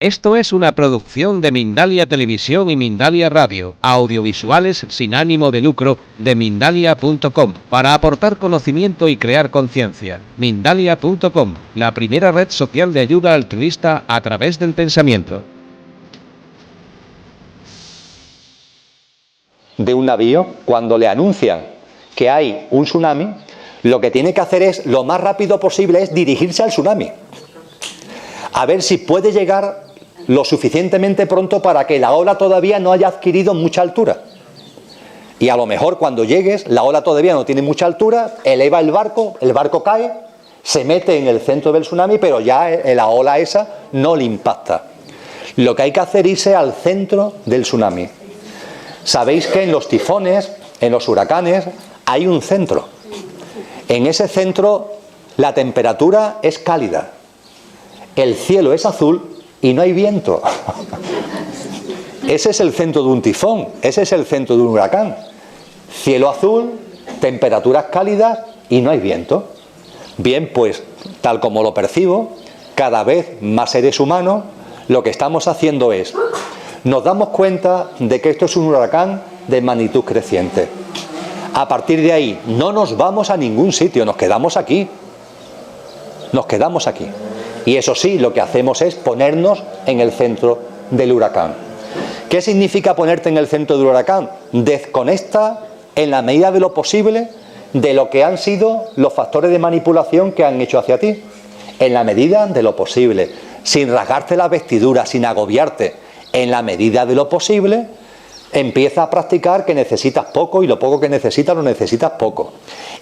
Esto es una producción de Mindalia Televisión y Mindalia Radio, audiovisuales sin ánimo de lucro, de Mindalia.com, para aportar conocimiento y crear conciencia. Mindalia.com, la primera red social de ayuda altruista a través del pensamiento. De un navío, cuando le anuncian que hay un tsunami, lo que tiene que hacer es, lo más rápido posible, es dirigirse al tsunami. A ver si puede llegar lo suficientemente pronto para que la ola todavía no haya adquirido mucha altura. Y a lo mejor cuando llegues, la ola todavía no tiene mucha altura, eleva el barco cae, se mete en el centro del tsunami, pero ya la ola esa no le impacta. Lo que hay que hacer es irse al centro del tsunami. Sabéis que en los tifones, en los huracanes, hay un centro. En ese centro la temperatura es cálida, el cielo es azul y no hay viento. Ese es el centro de un tifón, ese es el centro de un huracán. Cielo azul, temperaturas cálidas y no hay viento. Bien, pues, tal como lo percibo, cada vez más seres humanos, lo que estamos haciendo es, nos damos cuenta de que esto es un huracán de magnitud creciente. A partir de ahí, no nos vamos a ningún sitio, nos quedamos aquí. Nos quedamos aquí. Y eso sí, lo que hacemos es ponernos en el centro del huracán. ¿Qué significa ponerte en el centro del huracán? Desconecta en la medida de lo posible de lo que han sido los factores de manipulación que han hecho hacia ti. En la medida de lo posible, sin rasgarte la vestidura, sin agobiarte. En la medida de lo posible, empieza a practicar que necesitas poco y lo poco que necesitas lo necesitas poco.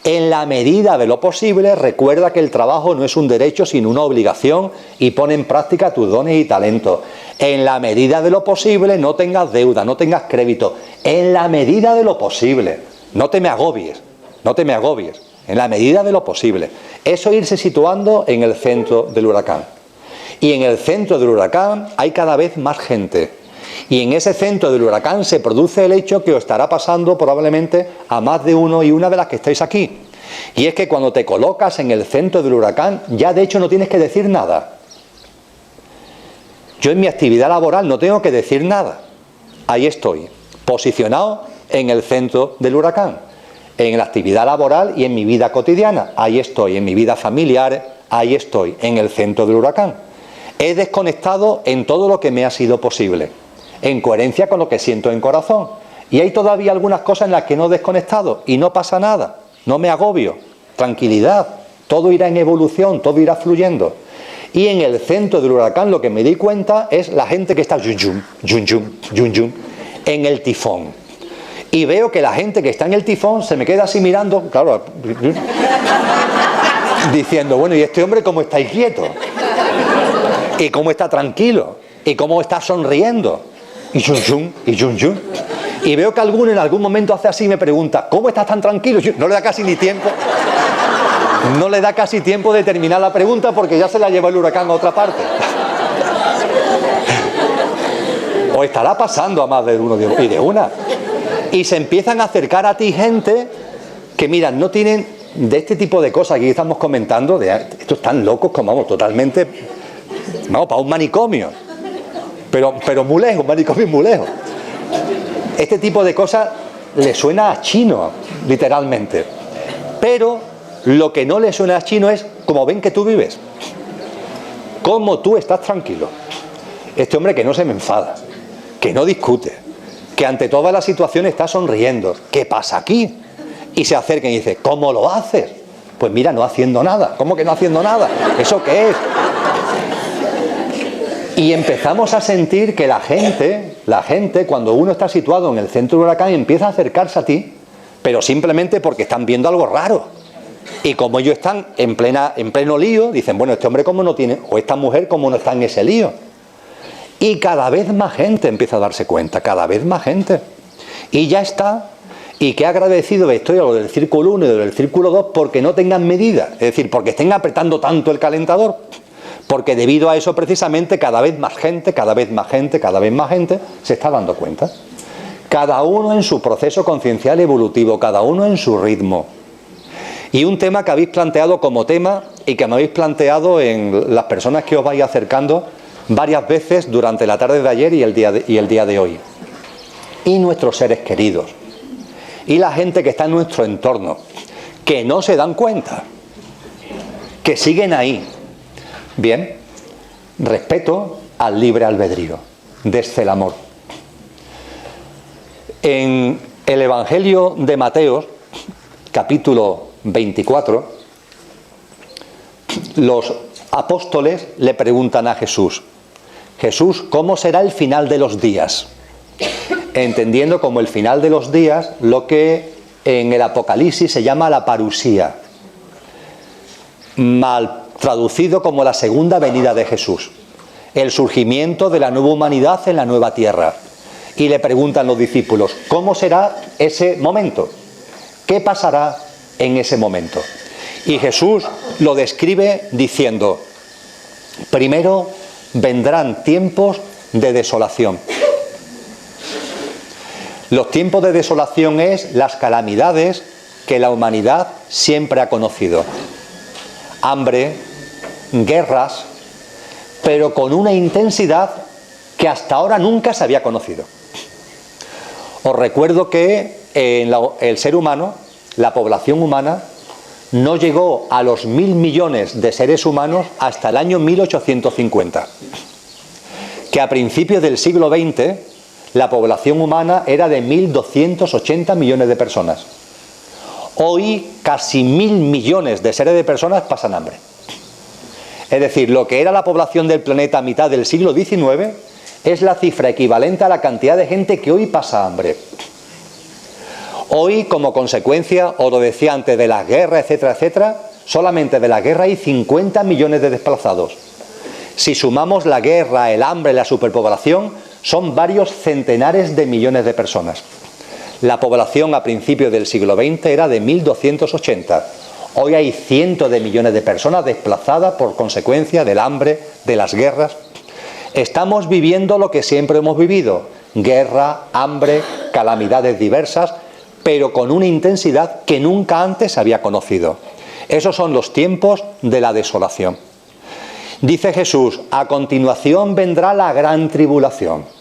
En la medida de lo posible, recuerda que el trabajo no es un derecho sino una obligación y pon en práctica tus dones y talentos. En la medida de lo posible, no tengas deuda, no tengas crédito. En la medida de lo posible, no te me agobies, no te me agobies. En la medida de lo posible. Eso irse situando en el centro del huracán. Y en el centro del huracán hay cada vez más gente. Y en ese centro del huracán se produce el hecho que os estará pasando probablemente a más de uno y una de las que estáis aquí. Y es que cuando te colocas en el centro del huracán, ya de hecho no tienes que decir nada. Yo en mi actividad laboral no tengo que decir nada. Ahí estoy, posicionado en el centro del huracán. En la actividad laboral y en mi vida cotidiana. Ahí estoy, en mi vida familiar, ahí estoy, en el centro del huracán. He desconectado en todo lo que me ha sido posible, en coherencia con lo que siento en corazón. Y hay todavía algunas cosas en las que no he desconectado y no pasa nada, no me agobio, tranquilidad, todo irá en evolución, todo irá fluyendo. Y en el centro del huracán lo que me di cuenta es la gente que está yun yun, yun yun, yun yun, en el tifón. Y veo que la gente que está en el tifón se me queda así mirando, claro, diciendo, bueno, ¿y este hombre cómo está quieto? ¿Y cómo está tranquilo? ¿Y cómo está sonriendo? Y yun yun, y yun yun. Y veo que alguno en algún momento hace así y me pregunta, ¿cómo estás tan tranquilo? No le da casi ni tiempo. No le da casi tiempo de terminar la pregunta porque ya se la lleva el huracán a otra parte. O estará pasando a más de uno y de una. Y se empiezan a acercar a ti gente que, mira, no tienen de este tipo de cosas que estamos comentando, de estos tan locos como, vamos, totalmente, vamos, para un manicomio. Pero muy lejos, un manicomio muy lejos. Este tipo de cosas le suena a chino, literalmente. Pero lo que no le suena a chino es como ven que tú vives. Cómo tú estás tranquilo. Este hombre que no se me enfada, que no discute, que ante toda la situación está sonriendo. ¿Qué pasa aquí? Y se acerca y dice, ¿cómo lo haces? Pues mira, no haciendo nada. ¿Cómo que no haciendo nada? ¿Eso qué es? Y empezamos a sentir que la gente, cuando uno está situado en el centro del huracán, empieza a acercarse a ti, pero simplemente porque están viendo algo raro. Y como ellos están en pleno lío, dicen, bueno, este hombre como no tiene, o esta mujer como no está en ese lío. Y cada vez más gente empieza a darse cuenta, cada vez más gente. Y ya está. Y qué agradecido estoy a lo del círculo 1 y lo del círculo 2 porque no tengan medida. Es decir, porque estén apretando tanto el calentador. Porque debido a eso precisamente cada vez más gente, cada vez más gente, cada vez más gente se está dando cuenta. Cada uno en su proceso conciencial evolutivo, cada uno en su ritmo. Y un tema que habéis planteado como tema y que me habéis planteado en las personas que os vais acercando varias veces durante la tarde de ayer y el día de hoy. Y nuestros seres queridos, y la gente que está en nuestro entorno, que no se dan cuenta, que siguen ahí. Bien, respeto al libre albedrío, desde el amor. En el Evangelio de Mateo, capítulo 24, los apóstoles le preguntan a Jesús: Jesús, ¿cómo será el final de los días? Entendiendo como el final de los días lo que en el Apocalipsis se llama la parusía, mal traducido como la segunda venida de Jesús, el surgimiento de la nueva humanidad en la nueva tierra. Y le preguntan los discípulos: ¿cómo será ese momento? ¿Qué pasará en ese momento? Y Jesús lo describe diciendo: primero vendrán tiempos de desolación. Los tiempos de desolación es las calamidades que la humanidad siempre ha conocido. Hambre, guerras, pero con una intensidad que hasta ahora nunca se había conocido. Os recuerdo que el ser humano, la población humana, no llegó a los 1.000 millones de seres humanos hasta el año 1850. Que a principios del siglo XX la población humana era de 1.280 millones de personas. Hoy casi 1.000 millones de seres de personas pasan hambre. Es decir, lo que era la población del planeta a mitad del siglo XIX es la cifra equivalente a la cantidad de gente que hoy pasa hambre. Hoy, como consecuencia, os lo decía antes, de las guerras, etcétera, etcétera, solamente de la guerra hay 50 millones de desplazados. Si sumamos la guerra, el hambre, la superpoblación, son varios centenares de millones de personas. La población a principios del siglo XX era de 1.280. Hoy hay cientos de millones de personas desplazadas por consecuencia del hambre, de las guerras. Estamos viviendo lo que siempre hemos vivido: guerra, hambre, calamidades diversas, pero con una intensidad que nunca antes se había conocido. Esos son los tiempos de la desolación. Dice Jesús: a continuación vendrá la gran tribulación.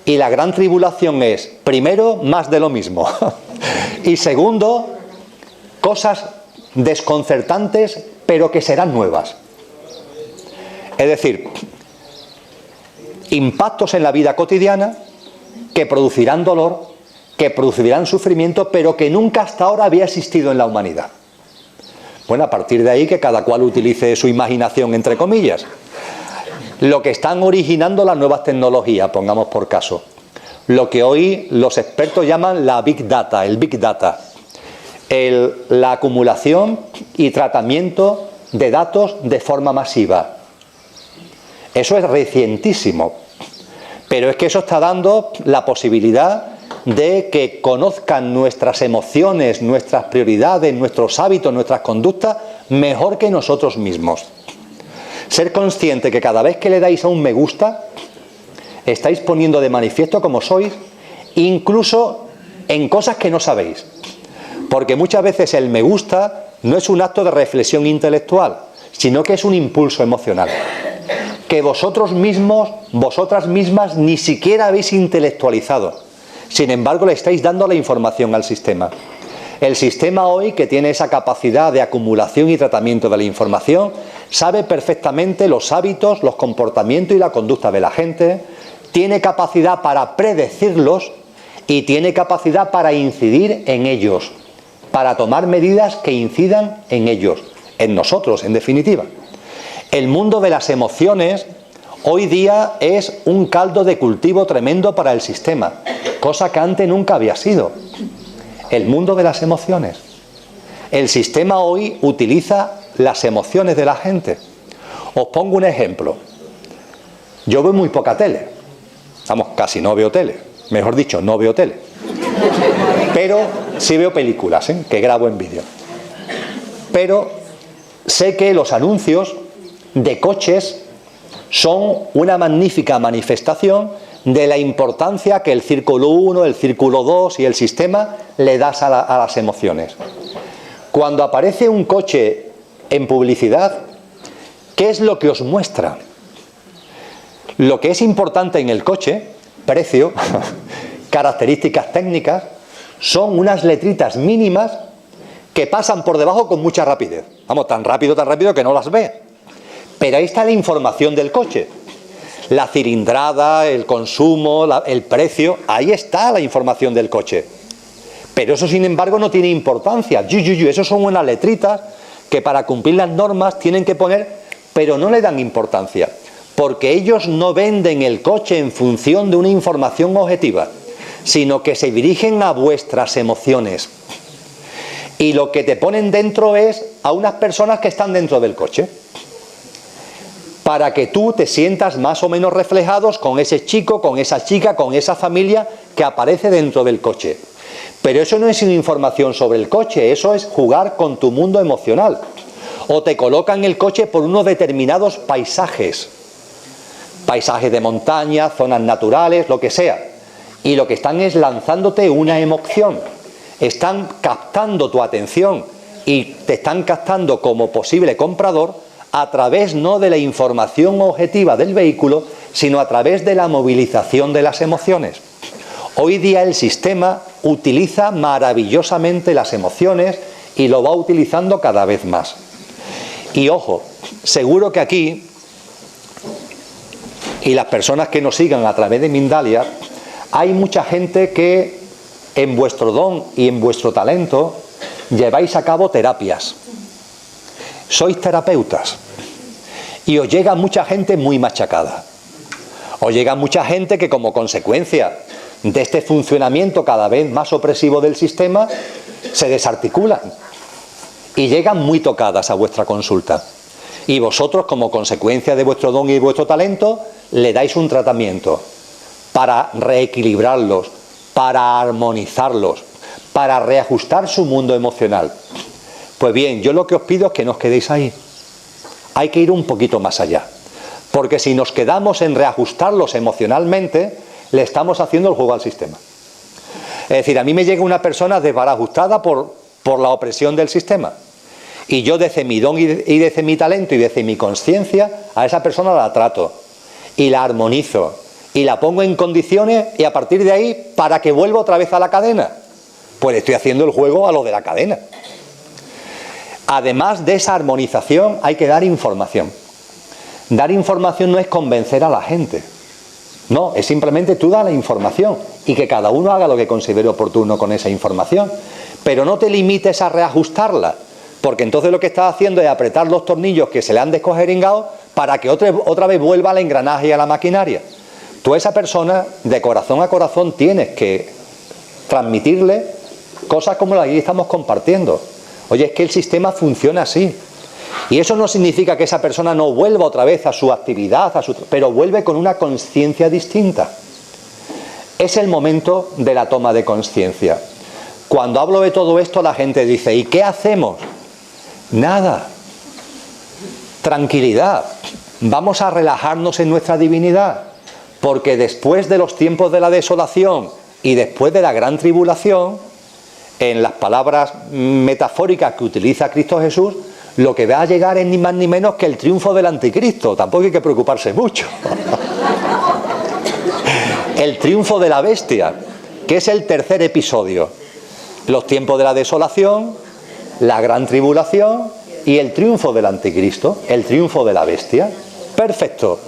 Y la gran tribulación es, primero, más de lo mismo. Y segundo, cosas desconcertantes, pero que serán nuevas. Es decir, impactos en la vida cotidiana que producirán dolor, que producirán sufrimiento, pero que nunca hasta ahora había existido en la humanidad. Bueno, a partir de ahí que cada cual utilice su imaginación, entre comillas. Lo que están originando las nuevas tecnologías, pongamos por caso. Lo que hoy los expertos llaman la Big Data, el Big Data. La acumulación y tratamiento de datos de forma masiva. Eso es recientísimo. Pero es que eso está dando la posibilidad de que conozcan nuestras emociones, nuestras prioridades, nuestros hábitos, nuestras conductas mejor que nosotros mismos. Ser consciente que cada vez que le dais a un me gusta, estáis poniendo de manifiesto cómo sois, incluso en cosas que no sabéis. Porque muchas veces el me gusta no es un acto de reflexión intelectual, sino que es un impulso emocional. Que vosotros mismos, vosotras mismas, ni siquiera habéis intelectualizado. Sin embargo, le estáis dando la información al sistema. El sistema hoy, que tiene esa capacidad de acumulación y tratamiento de la información, sabe perfectamente los hábitos, los comportamientos y la conducta de la gente, tiene capacidad para predecirlos y tiene capacidad para incidir en ellos, para tomar medidas que incidan en ellos, en nosotros, en definitiva. El mundo de las emociones hoy día es un caldo de cultivo tremendo para el sistema, cosa que antes nunca había sido. El mundo de las emociones. El sistema hoy utiliza las emociones de la gente. Os pongo un ejemplo. Yo veo muy poca tele. Vamos, casi no veo tele. Mejor dicho, no veo tele. Pero sí veo películas, que grabo en vídeo. Pero sé que los anuncios de coches son una magnífica manifestación de la importancia que el círculo 1, el círculo 2 y el sistema le das a las emociones. Cuando aparece un coche en publicidad, ¿qué es lo que os muestra? Lo que es importante en el coche, precio, características técnicas, son unas letritas mínimas que pasan por debajo con mucha rapidez. Vamos, tan rápido que no las ve. Pero ahí está la información del coche. La cilindrada, el consumo, el precio, ahí está la información del coche. Pero eso, sin embargo, no tiene importancia. Eso son unas letritas que para cumplir las normas tienen que poner, pero no le dan importancia. Porque ellos no venden el coche en función de una información objetiva, sino que se dirigen a vuestras emociones. Y lo que te ponen dentro es a unas personas que están dentro del coche, para que tú te sientas más o menos reflejados con ese chico, con esa chica, con esa familia que aparece dentro del coche. Pero eso no es una información sobre el coche, eso es jugar con tu mundo emocional. O te colocan el coche por unos determinados paisajes de montaña, zonas naturales, lo que sea. Y lo que están es lanzándote una emoción. Están captando tu atención y te están captando como posible comprador a través no de la información objetiva del vehículo, sino a través de la movilización de las emociones. Hoy día el sistema utiliza maravillosamente las emociones y lo va utilizando cada vez más. Y ojo, seguro que aquí, y las personas que nos sigan a través de Mindalia, hay mucha gente que en vuestro don y en vuestro talento lleváis a cabo terapias. Sois terapeutas y os llega mucha gente muy machacada. Os llega mucha gente que, como consecuencia de este funcionamiento cada vez más opresivo del sistema, se desarticulan y llegan muy tocadas a vuestra consulta. Y vosotros, como consecuencia de vuestro don y de vuestro talento, le dais un tratamiento para reequilibrarlos, para armonizarlos, para reajustar su mundo emocional. Pues bien, yo lo que os pido es que no os quedéis ahí. Hay que ir un poquito más allá. Porque si nos quedamos en reajustarlos emocionalmente, le estamos haciendo el juego al sistema. Es decir, a mí me llega una persona desbarajustada por la opresión del sistema. Y yo, desde mi don y desde mi talento y desde mi conciencia, a esa persona la trato y la armonizo y la pongo en condiciones, y a partir de ahí, para que vuelva otra vez a la cadena, pues estoy haciendo el juego a lo de la cadena. Además de esa armonización, hay que dar información. Dar información no es convencer a la gente. No, es simplemente tú da la información y que cada uno haga lo que considere oportuno con esa información. Pero no te limites a reajustarla, porque entonces lo que estás haciendo es apretar los tornillos que se le han descojeringado para que otra vez vuelva al engranaje y a la maquinaria. Tú a esa persona, de corazón a corazón, tienes que transmitirle cosas como las que estamos compartiendo. Oye, es que el sistema funciona así. Y eso no significa que esa persona no vuelva otra vez a su actividad, pero vuelve con una conciencia distinta. Es el momento de la toma de conciencia. Cuando hablo de todo esto, la gente dice, ¿y qué hacemos? Nada. Tranquilidad. Vamos a relajarnos en nuestra divinidad. Porque después de los tiempos de la desolación y después de la gran tribulación, en las palabras metafóricas que utiliza Cristo Jesús, lo que va a llegar es ni más ni menos que el triunfo del anticristo. Tampoco hay que preocuparse mucho. El triunfo de la bestia, que es el tercer episodio. Los tiempos de la desolación, la gran tribulación y el triunfo del anticristo, el triunfo de la bestia. Perfecto.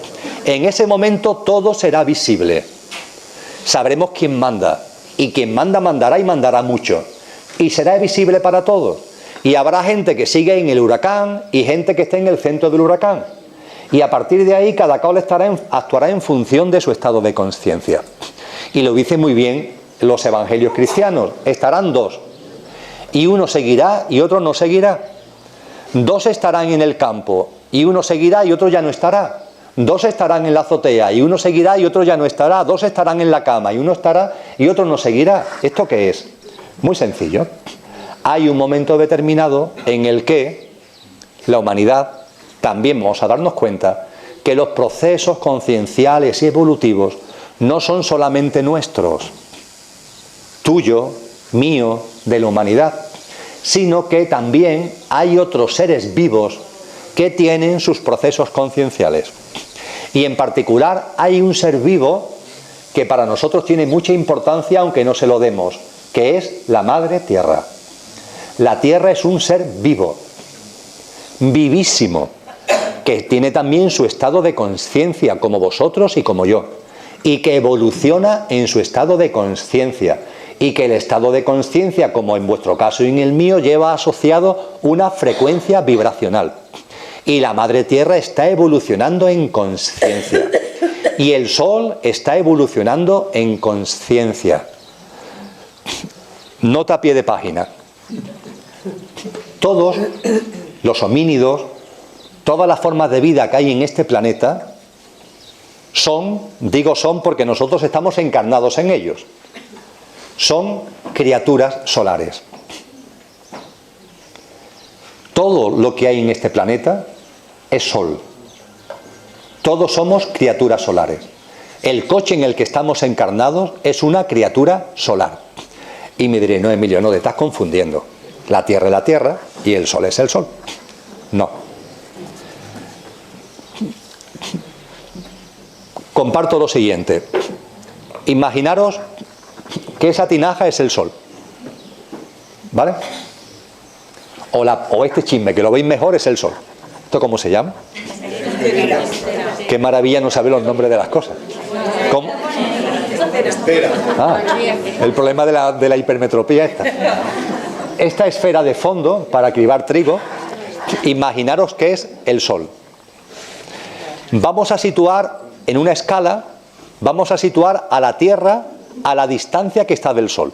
En ese momento todo será visible. Sabremos quién manda. Y quien manda, mandará y mandará mucho. Y será visible para todos. Y habrá gente que sigue en el huracán y gente que esté en el centro del huracán. Y a partir de ahí cada cual actuará en función de su estado de conciencia. Y lo dicen muy bien los evangelios cristianos. Estarán dos. Y uno seguirá y otro no seguirá. Dos estarán en el campo y uno seguirá y otro ya no estará. Dos estarán en la azotea y uno seguirá y otro ya no estará. Dos estarán en la cama y uno estará y otro no seguirá. ¿Esto qué es? Muy sencillo. Hay un momento determinado en el que la humanidad también vamos a darnos cuenta que los procesos concienciales y evolutivos no son solamente nuestros, tuyo, mío, de la humanidad, sino que también hay otros seres vivos que tienen sus procesos concienciales. Y en particular hay un ser vivo que para nosotros tiene mucha importancia aunque no se lo demos, que es la Madre Tierra. La Tierra es un ser vivo, vivísimo, que tiene también su estado de conciencia, como vosotros y como yo, y que evoluciona en su estado de conciencia, y que el estado de conciencia, como en vuestro caso y en el mío, lleva asociado una frecuencia vibracional. Y la Madre Tierra está evolucionando en conciencia, y el Sol está evolucionando en conciencia. Nota a pie de página. Todos los homínidos, todas las formas de vida que hay en este planeta son, digo son porque nosotros estamos encarnados en ellos, son criaturas solares. Todo lo que hay en este planeta es sol. Todos somos criaturas solares. El coche en el que estamos encarnados es una criatura solar. Y me diré, no, Emilio, no, te estás confundiendo. La Tierra es la Tierra y el Sol es el Sol. No. Comparto lo siguiente. Imaginaros que esa tinaja es el Sol. ¿Vale? O este chisme, que lo veis mejor, es el Sol. ¿Esto cómo se llama? Qué maravilla no saber los nombres de las cosas. ¿Cómo? Ah, el problema de la hipermetropía esta. Esta esfera de fondo, para cribar trigo, imaginaros que es el Sol. Vamos a situar en una escala, vamos a situar a la Tierra a la distancia que está del Sol.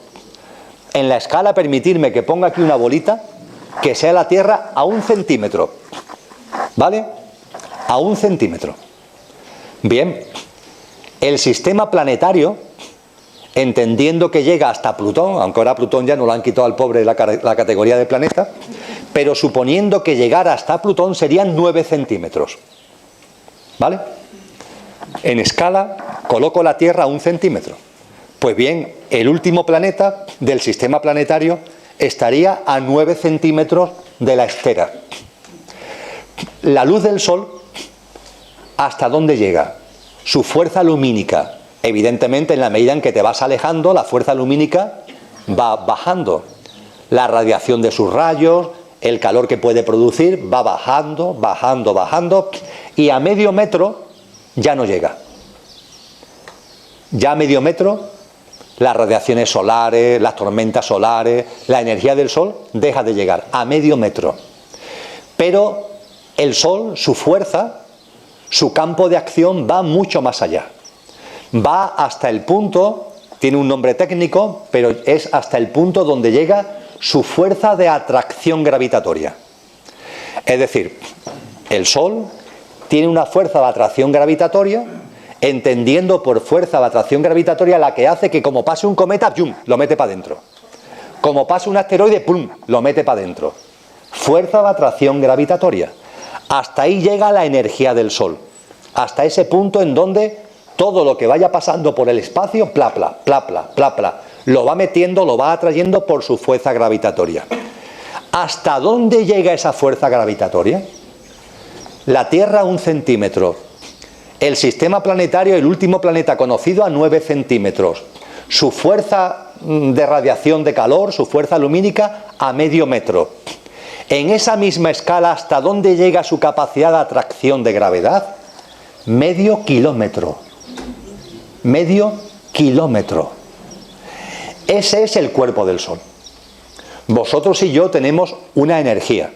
En la escala, permitirme que ponga aquí una bolita, que sea la Tierra a 1 centímetro. ¿Vale? A 1 centímetro. Bien, el sistema planetario, entendiendo que llega hasta Plutón, aunque ahora Plutón ya no lo han quitado al pobre la categoría de planeta, pero suponiendo que llegara hasta Plutón serían 9 centímetros. ¿Vale? En escala, coloco la Tierra a 1 centímetro. Pues bien, el último planeta del sistema planetario estaría a 9 centímetros de la esfera. La luz del Sol, ¿hasta dónde llega? Su fuerza lumínica. Evidentemente, en la medida en que te vas alejando, la fuerza lumínica va bajando. La radiación de sus rayos, el calor que puede producir, va bajando, bajando, bajando, y a medio metro ya no llega. Ya a medio metro, las radiaciones solares, las tormentas solares, la energía del Sol deja de llegar a medio metro. Pero el Sol, su fuerza, su campo de acción va mucho más allá. Va hasta el punto, tiene un nombre técnico, pero es hasta el punto donde llega su fuerza de atracción gravitatoria. Es decir, el Sol tiene una fuerza de atracción gravitatoria, entendiendo por fuerza de atracción gravitatoria la que hace que como pase un cometa, ¡pum!, lo mete para adentro. Como pase un asteroide, ¡pum!, lo mete para adentro. Fuerza de atracción gravitatoria. Hasta ahí llega la energía del Sol. Hasta ese punto en donde todo lo que vaya pasando por el espacio, pla, pla, pla, pla, pla, pla, lo va metiendo, lo va atrayendo por su fuerza gravitatoria. ¿Hasta dónde llega esa fuerza gravitatoria? La Tierra a 1 centímetro. El sistema planetario, el último planeta conocido, a 9 centímetros. Su fuerza de radiación de calor, su fuerza lumínica, a medio metro. En esa misma escala, ¿hasta dónde llega su capacidad de atracción de gravedad? Medio kilómetro. Medio kilómetro. Ese es el cuerpo del Sol. Vosotros y yo tenemos una energía.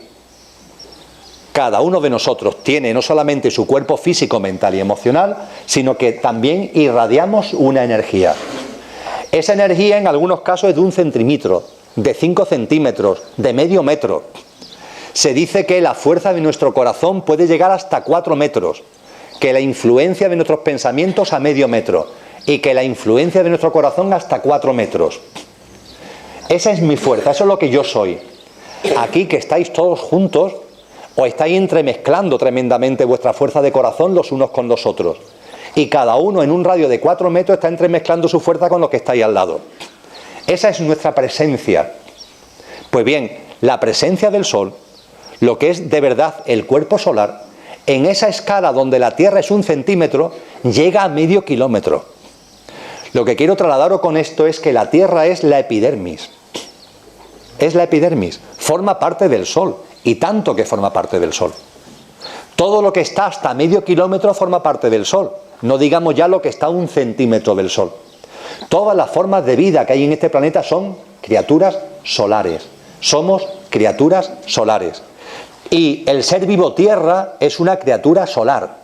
Cada uno de nosotros tiene no solamente su cuerpo físico, mental y emocional, sino que también irradiamos una energía. Esa energía en algunos casos es de 1 centímetro, de 5 centímetros, de medio metro. Se dice que la fuerza de nuestro corazón puede llegar hasta 4 metros, que la influencia de nuestros pensamientos a medio metro y que la influencia de nuestro corazón hasta 4 metros. Esa es mi fuerza, eso es lo que yo soy. Aquí que estáis todos juntos, os estáis entremezclando tremendamente vuestra fuerza de corazón los unos con los otros. Y cada uno en un radio de 4 metros está entremezclando su fuerza con los que estáis al lado. Esa es nuestra presencia. Pues bien, la presencia del Sol, lo que es de verdad el cuerpo solar, en esa escala donde la Tierra es 1 centímetro, llega a medio kilómetro. Lo que quiero trasladaros con esto es que la Tierra es la epidermis. Es la epidermis, forma parte del Sol, y tanto que forma parte del Sol. Todo lo que está hasta medio kilómetro forma parte del Sol, no digamos ya lo que está a 1 centímetro del Sol. Todas las formas de vida que hay en este planeta son criaturas solares, somos criaturas solares. Y el ser vivo Tierra es una criatura solar,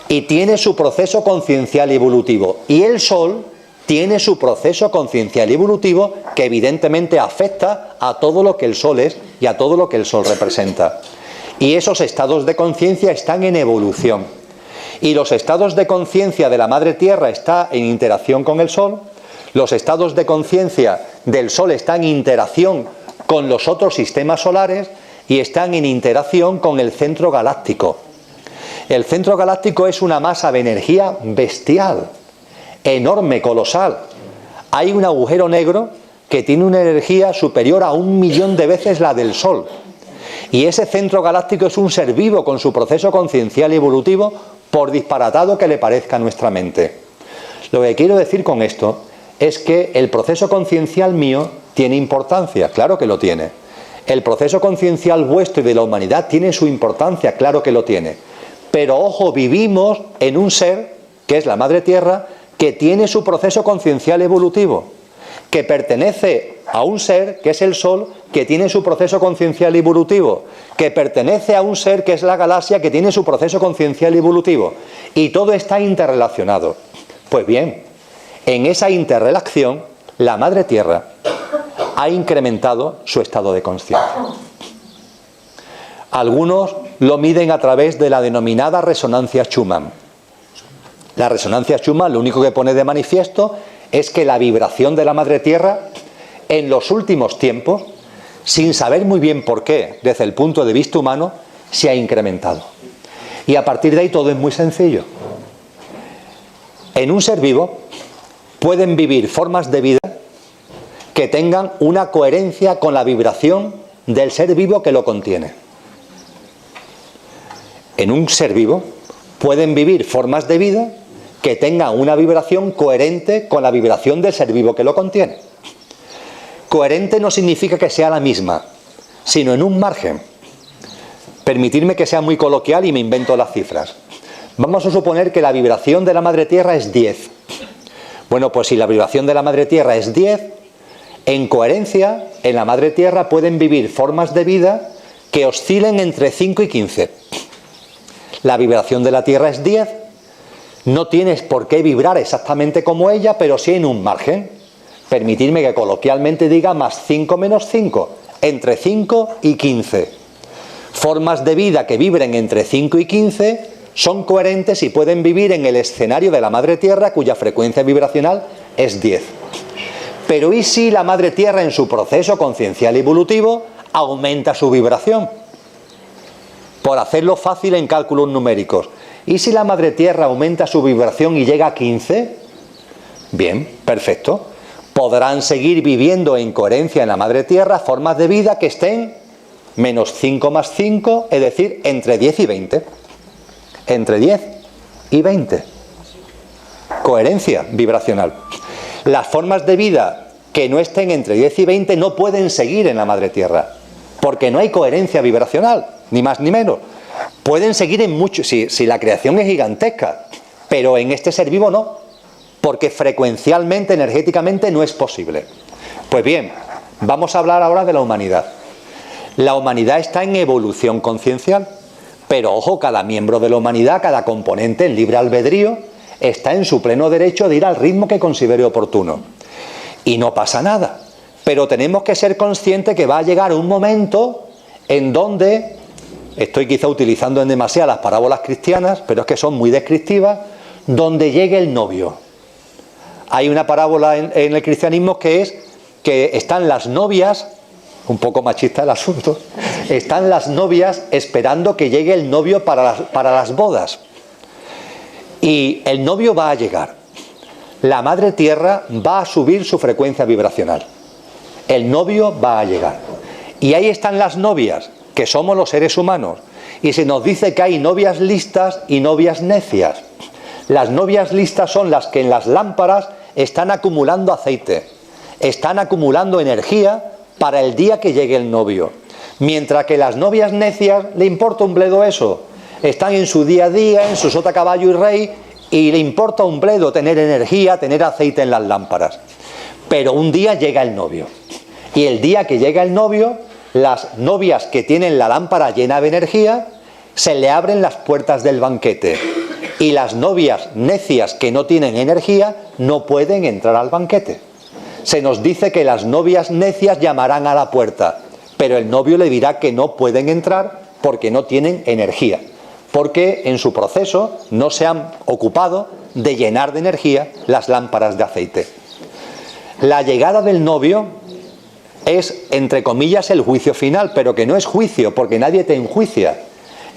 y tiene su proceso conciencial evolutivo, y el Sol tiene su proceso conciencial evolutivo que evidentemente afecta a todo lo que el Sol es y a todo lo que el Sol representa. Y esos estados de conciencia están en evolución. Y los estados de conciencia de la Madre Tierra están en interacción con el Sol, los estados de conciencia del Sol están en interacción con los otros sistemas solares y están en interacción con el centro galáctico. El centro galáctico es una masa de energía bestial, enorme, colosal. Hay un agujero negro que tiene una energía superior a 1 millón de veces la del Sol. Y ese centro galáctico es un ser vivo con su proceso conciencial y evolutivo, por disparatado que le parezca a nuestra mente. Lo que quiero decir con esto es que el proceso conciencial mío tiene importancia, claro que lo tiene. El proceso conciencial vuestro y de la humanidad tiene su importancia, claro que lo tiene. Pero ojo, vivimos en un ser, que es la Madre Tierra, que tiene su proceso conciencial evolutivo, que pertenece a un ser, que es el Sol, que tiene su proceso conciencial evolutivo, que pertenece a un ser, que es la galaxia, que tiene su proceso conciencial evolutivo, y todo está interrelacionado. Pues bien, en esa interrelación, la Madre Tierra ha incrementado su estado de conciencia. Algunos lo miden a través de la denominada resonancia Schumann. La resonancia Schumann lo único que pone de manifiesto es que la vibración de la Madre Tierra en los últimos tiempos, sin saber muy bien por qué, desde el punto de vista humano, se ha incrementado. Y a partir de ahí todo es muy sencillo. En un ser vivo pueden vivir formas de vida que tengan una coherencia con la vibración del ser vivo que lo contiene. En un ser vivo pueden vivir formas de vida que tengan una vibración coherente con la vibración del ser vivo que lo contiene. Coherente no significa que sea la misma, sino en un margen. Permitidme que sea muy coloquial y me invento las cifras. Vamos a suponer que la vibración de la Madre Tierra es 10. Bueno, pues si la vibración de la Madre Tierra es 10, en coherencia, en la Madre Tierra pueden vivir formas de vida que oscilen entre 5 y 15. La vibración de la Tierra es 10, no tienes por qué vibrar exactamente como ella, pero sí en un margen. Permitidme que coloquialmente diga más 5 menos 5, entre 5 y 15. Formas de vida que vibren entre 5 y 15 son coherentes y pueden vivir en el escenario de la Madre Tierra, cuya frecuencia vibracional es 10. Pero ¿y si la Madre Tierra en su proceso conciencial evolutivo aumenta su vibración? Por hacerlo fácil en cálculos numéricos. ¿Y si la Madre Tierra aumenta su vibración y llega a 15? Bien, perfecto. Podrán seguir viviendo en coherencia en la Madre Tierra formas de vida que estén menos 5 más 5, es decir, entre 10 y 20. Entre 10 y 20. Coherencia vibracional. Las formas de vida que no estén entre 10 y 20 no pueden seguir en la Madre Tierra, porque no hay coherencia vibracional, ni más ni menos. Pueden seguir en muchos, si la creación es gigantesca, pero en este ser vivo no, porque frecuencialmente, energéticamente no es posible. Pues bien, vamos a hablar ahora de la humanidad. La humanidad está en evolución conciencial, pero ojo, cada miembro de la humanidad, cada componente en libre albedrío, está en su pleno derecho de ir al ritmo que considere oportuno. Y no pasa nada, pero tenemos que ser conscientes que va a llegar un momento en donde, estoy quizá utilizando en demasía las parábolas cristianas, pero es que son muy descriptivas, donde llegue el novio. Hay una parábola en el cristianismo que es que están las novias, un poco machista el asunto, están las novias esperando que llegue el novio para las bodas. Y el novio va a llegar. La Madre Tierra va a subir su frecuencia vibracional. El novio va a llegar. Y ahí están las novias, que somos los seres humanos. y se nos dice que hay novias listas y novias necias. Las novias listas son las que en las lámparas están acumulando aceite, están acumulando energía para el día que llegue el novio. Mientras que las novias necias le importa un bledo eso. Están en su día a día, en su sota, caballo y rey, y le importa un bledo tener energía, tener aceite en las lámparas. Pero un día llega el novio. Y el día que llega el novio, las novias que tienen la lámpara llena de energía, se le abren las puertas del banquete. Y las novias necias que no tienen energía no pueden entrar al banquete. Se nos dice que las novias necias llamarán a la puerta, pero el novio le dirá que no pueden entrar porque no tienen energía, porque en su proceso no se han ocupado de llenar de energía las lámparas de aceite. La llegada del novio es, entre comillas, el juicio final, pero que no es juicio, porque nadie te enjuicia.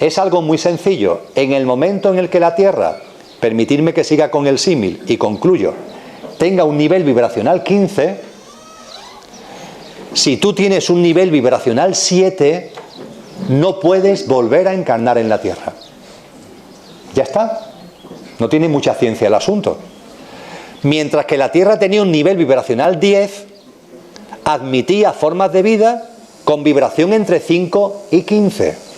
Es algo muy sencillo. En el momento en el que la Tierra, permitidme que siga con el símil y concluyo, tenga un nivel vibracional 15, si tú tienes un nivel vibracional 7, no puedes volver a encarnar en la Tierra. Ya está. No tiene mucha ciencia el asunto. Mientras que la Tierra tenía un nivel vibracional 10, admitía formas de vida con vibración entre 5 y 15.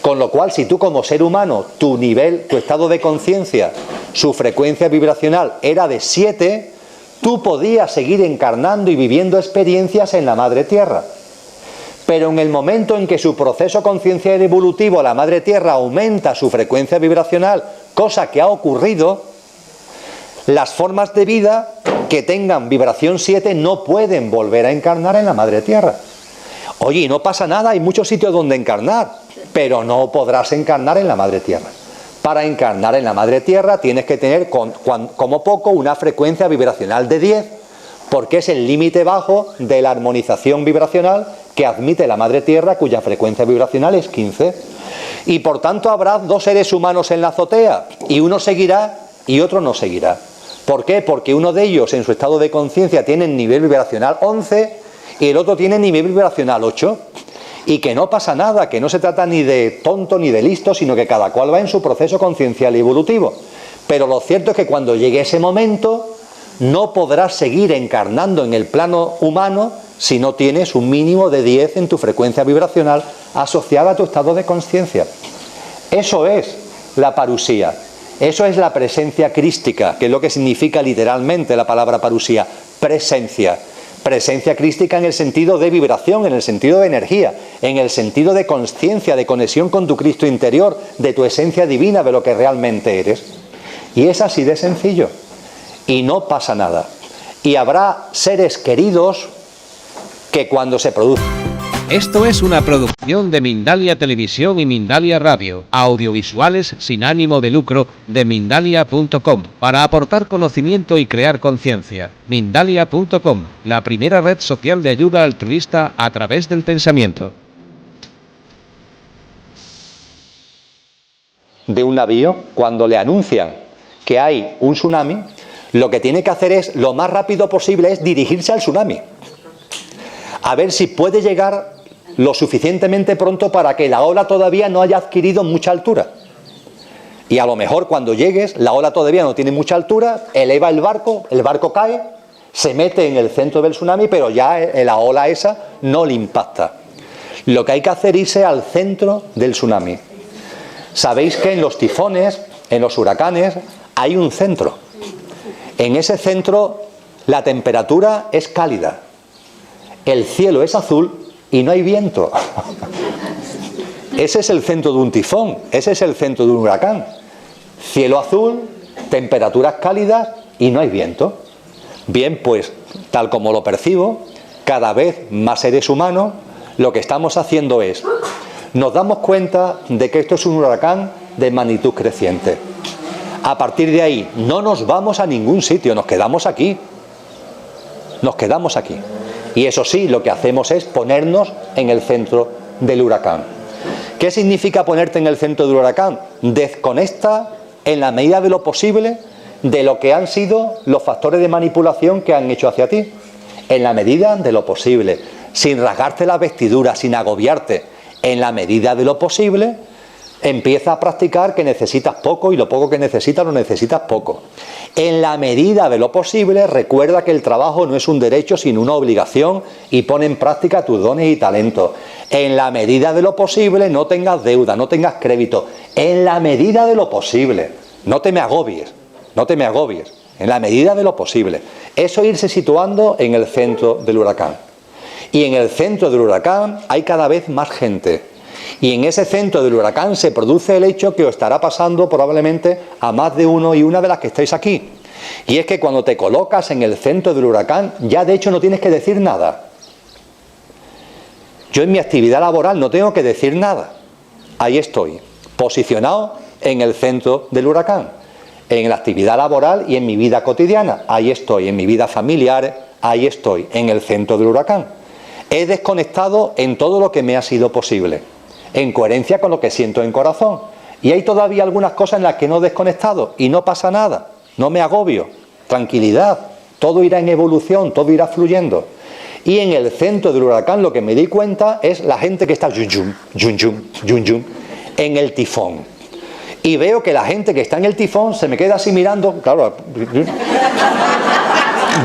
Con lo cual, si tú como ser humano, tu nivel, tu estado de conciencia, su frecuencia vibracional era de 7, tú podías seguir encarnando y viviendo experiencias en la Madre Tierra. Pero en el momento en que su proceso conciencial evolutivo, la Madre Tierra, aumenta su frecuencia vibracional, cosa que ha ocurrido, las formas de vida que tengan vibración 7 no pueden volver a encarnar en la Madre Tierra. Oye, no pasa nada, hay muchos sitios donde encarnar, pero no podrás encarnar en la Madre Tierra. Para encarnar en la Madre Tierra tienes que tener como poco una frecuencia vibracional de 10, porque es el límite bajo de la armonización vibracional que admite la Madre Tierra, cuya frecuencia vibracional es 15. Y por tanto habrá dos seres humanos en la azotea, y uno seguirá y otro no seguirá. ¿Por qué? Porque uno de ellos en su estado de conciencia tiene nivel vibracional 11 y el otro tiene nivel vibracional 8. Y que no pasa nada, que no se trata ni de tonto ni de listo, sino que cada cual va en su proceso conciencial y evolutivo. Pero lo cierto es que cuando llegue ese momento, no podrás seguir encarnando en el plano humano si no tienes un mínimo de 10 en tu frecuencia vibracional asociada a tu estado de conciencia. Eso es la parusía, eso es la presencia crística, que es lo que significa literalmente la palabra parusía, presencia. Presencia crística en el sentido de vibración, en el sentido de energía, en el sentido de conciencia, de conexión con tu Cristo interior, de tu esencia divina, de lo que realmente eres. Y es así de sencillo. Y no pasa nada. Y habrá seres queridos que cuando se produzcan. Esto es una producción de Mindalia Televisión y Mindalia Radio, audiovisuales sin ánimo de lucro de Mindalia.com, para aportar conocimiento y crear conciencia. Mindalia.com, la primera red social de ayuda altruista a través del pensamiento. De un navío, cuando le anuncian que hay un tsunami, lo que tiene que hacer es, lo más rápido posible, es dirigirse al tsunami. A ver si puede llegar lo suficientemente pronto para que la ola todavía no haya adquirido mucha altura. Y a lo mejor cuando llegues, la ola todavía no tiene mucha altura, eleva el barco cae, se mete en el centro del tsunami, pero ya la ola esa no le impacta. Lo que hay que hacer es irse al centro del tsunami. Sabéis que en los tifones, en los huracanes, hay un centro. En ese centro la temperatura es cálida, el cielo es azul y no hay viento. Ese es el centro de un tifón, ese es el centro de un huracán. Cielo azul, temperaturas cálidas y no hay viento. Bien, pues, tal como lo percibo, cada vez más seres humanos, lo que estamos haciendo es, nos damos cuenta de que esto es un huracán de magnitud creciente. A partir de ahí, no nos vamos a ningún sitio, nos quedamos aquí. Nos quedamos aquí. Y eso sí, lo que hacemos es ponernos en el centro del huracán. ¿Qué significa ponerte en el centro del huracán? Desconecta en la medida de lo posible de lo que han sido los factores de manipulación que han hecho hacia ti. En la medida de lo posible, sin rasgarte la vestidura, sin agobiarte. En la medida de lo posible, Empieza a practicar que necesitas poco y lo poco que necesitas lo necesitas poco. En la medida de lo posible, recuerda que el trabajo no es un derecho sino una obligación y pon en práctica tus dones y talentos. En la medida de lo posible, no tengas deuda, no tengas crédito. En la medida de lo posible. No te me agobies, no te me agobies. En la medida de lo posible. Eso irse situando en el centro del huracán. Y en el centro del huracán hay cada vez más gente. Y en ese centro del huracán se produce el hecho que os estará pasando probablemente a más de uno y una de las que estáis aquí. Y es que cuando te colocas en el centro del huracán, ya de hecho no tienes que decir nada. Yo en mi actividad laboral no tengo que decir nada. Ahí estoy, posicionado en el centro del huracán. En la actividad laboral y en mi vida cotidiana. Ahí estoy, en mi vida familiar, ahí estoy, en el centro del huracán. He desconectado en todo lo que me ha sido posible, en coherencia con lo que siento en corazón. Y hay todavía algunas cosas en las que no he desconectado y no pasa nada, no me agobio, tranquilidad, todo irá en evolución, todo irá fluyendo. Y en el centro del huracán lo que me di cuenta es la gente que está yun yun, yun yun, yun yun, en el tifón. Y veo que la gente que está en el tifón se me queda así mirando, claro,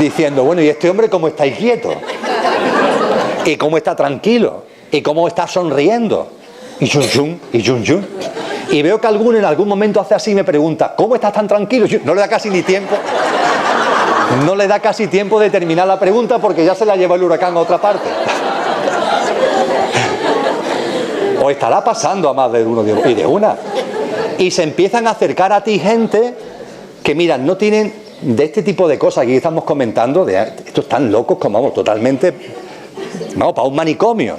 diciendo, bueno, ¿y este hombre cómo está quieto? ¿Y cómo está tranquilo? ¿Y cómo está sonriendo? Y yun yun, y yun yun. Y veo que alguno en algún momento hace así y me pregunta, ¿cómo estás tan tranquilo? No le da casi ni tiempo. No le da casi tiempo de terminar la pregunta porque ya se la lleva el huracán a otra parte. O estará pasando a más de uno y de una. Y se empiezan a acercar a ti gente que, mira, no tienen de este tipo de cosas que estamos comentando, de estos están locos como vamos, totalmente, vamos, para un manicomio.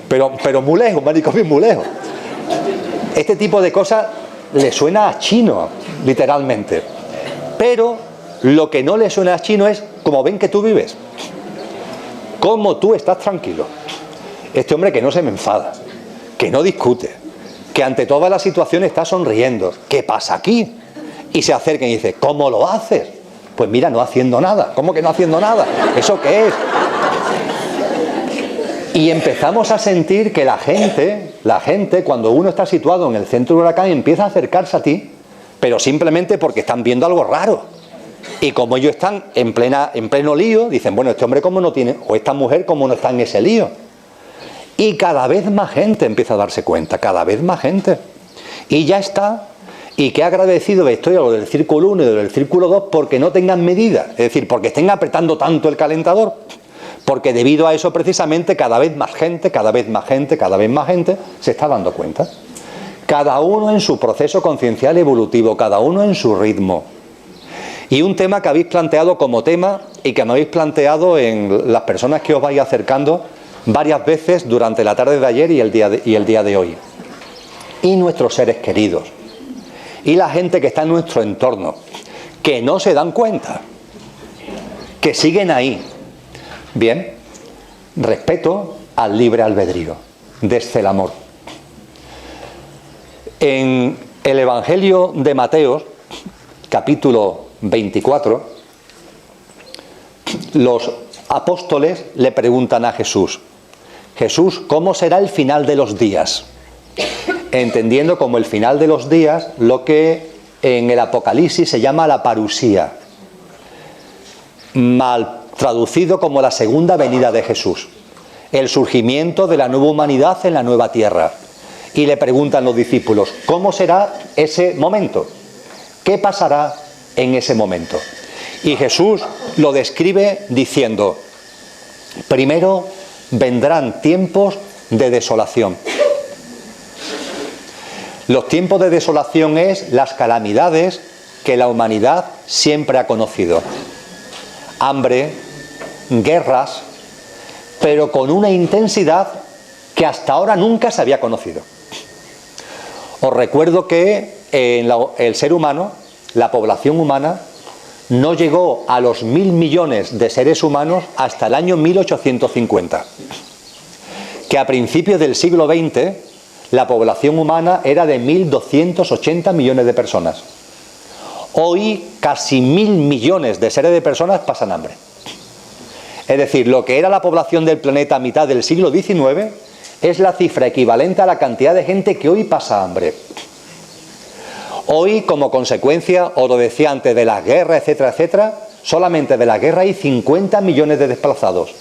Pero muy lejos, un manicomio muy lejos. Este tipo de cosas le suena a chino, literalmente. Pero lo que no le suena a chino es como ven que tú vives. Cómo tú estás tranquilo. Este hombre que no se me enfada, que no discute, que ante todas las situaciones está sonriendo. ¿Qué pasa aquí? Y se acerca y dice, ¿cómo lo haces? Pues mira, no haciendo nada. ¿Cómo que no haciendo nada? ¿Eso qué es? Y empezamos a sentir que la gente, cuando uno está situado en el centro del huracán, empieza a acercarse a ti, pero simplemente porque están viendo algo raro. Y como ellos están en pleno lío, dicen, bueno, este hombre como no tiene, o esta mujer como no está en ese lío. Y cada vez más gente empieza a darse cuenta, cada vez más gente. Y ya está. Y qué agradecido estoy a lo del círculo 1 y del círculo 2 porque no tengan medida, es decir, porque estén apretando tanto el calentador. Porque debido a eso precisamente cada vez más gente se está dando cuenta. Cada uno en su proceso conciencial evolutivo, cada uno en su ritmo. Y un tema que habéis planteado como tema y que me habéis planteado en las personas que os vais acercando varias veces durante la tarde de ayer y el día de hoy. Y nuestros seres queridos. Y la gente que está en nuestro entorno, que no se dan cuenta, que siguen ahí. Bien, respeto al libre albedrío, desde el amor. En el Evangelio de Mateo, capítulo 24, los apóstoles le preguntan a Jesús, Jesús, ¿cómo será el final de los días? Entendiendo como el final de los días lo que en el Apocalipsis se llama la parusía, mal traducido como la segunda venida de Jesús, el surgimiento de la nueva humanidad en la nueva tierra. Y le preguntan los discípulos, ¿cómo será ese momento? ¿Qué pasará en ese momento? Y Jesús lo describe diciendo, primero vendrán tiempos de desolación. Los tiempos de desolación es las calamidades que la humanidad siempre ha conocido. Hambre, guerras, pero con una intensidad que hasta ahora nunca se había conocido. Os recuerdo que el ser humano, la población humana, no llegó a los 1.000 millones de seres humanos hasta el año 1850. Que a principios del siglo XX la población humana era de 1.280 millones de personas. Hoy casi 1.000 millones de seres de personas pasan hambre. Es decir, lo que era la población del planeta a mitad del siglo XIX Es la cifra equivalente a la cantidad de gente que hoy pasa hambre. Hoy, como consecuencia, os lo decía antes, de las guerras, etcétera, etcétera, solamente de la guerra hay 50 millones de desplazados.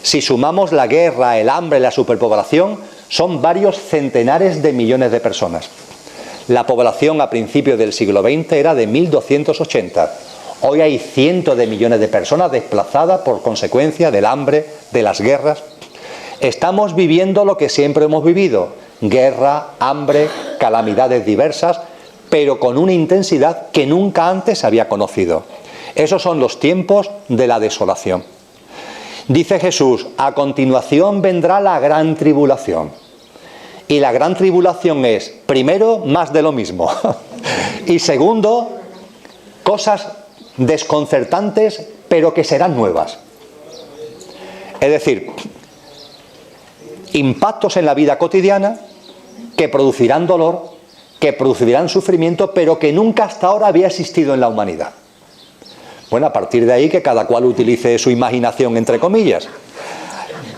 Si sumamos la guerra, el hambre, la superpoblación, son varios centenares de millones de personas. La población a principios del siglo XX era de 1.280. Hoy hay cientos de millones de personas desplazadas por consecuencia del hambre, de las guerras. Estamos viviendo lo que siempre hemos vivido: guerra, hambre, calamidades diversas, pero con una intensidad que nunca antes se había conocido. Esos son los tiempos de la desolación. Dice Jesús: a continuación vendrá la gran tribulación. Y la gran tribulación es, primero, más de lo mismo. Y segundo, cosas desconcertantes, pero que serán nuevas. Es decir, impactos en la vida cotidiana que producirán dolor, que producirán sufrimiento, pero que nunca hasta ahora había existido en la humanidad. Bueno, a partir de ahí que cada cual utilice su imaginación, entre comillas.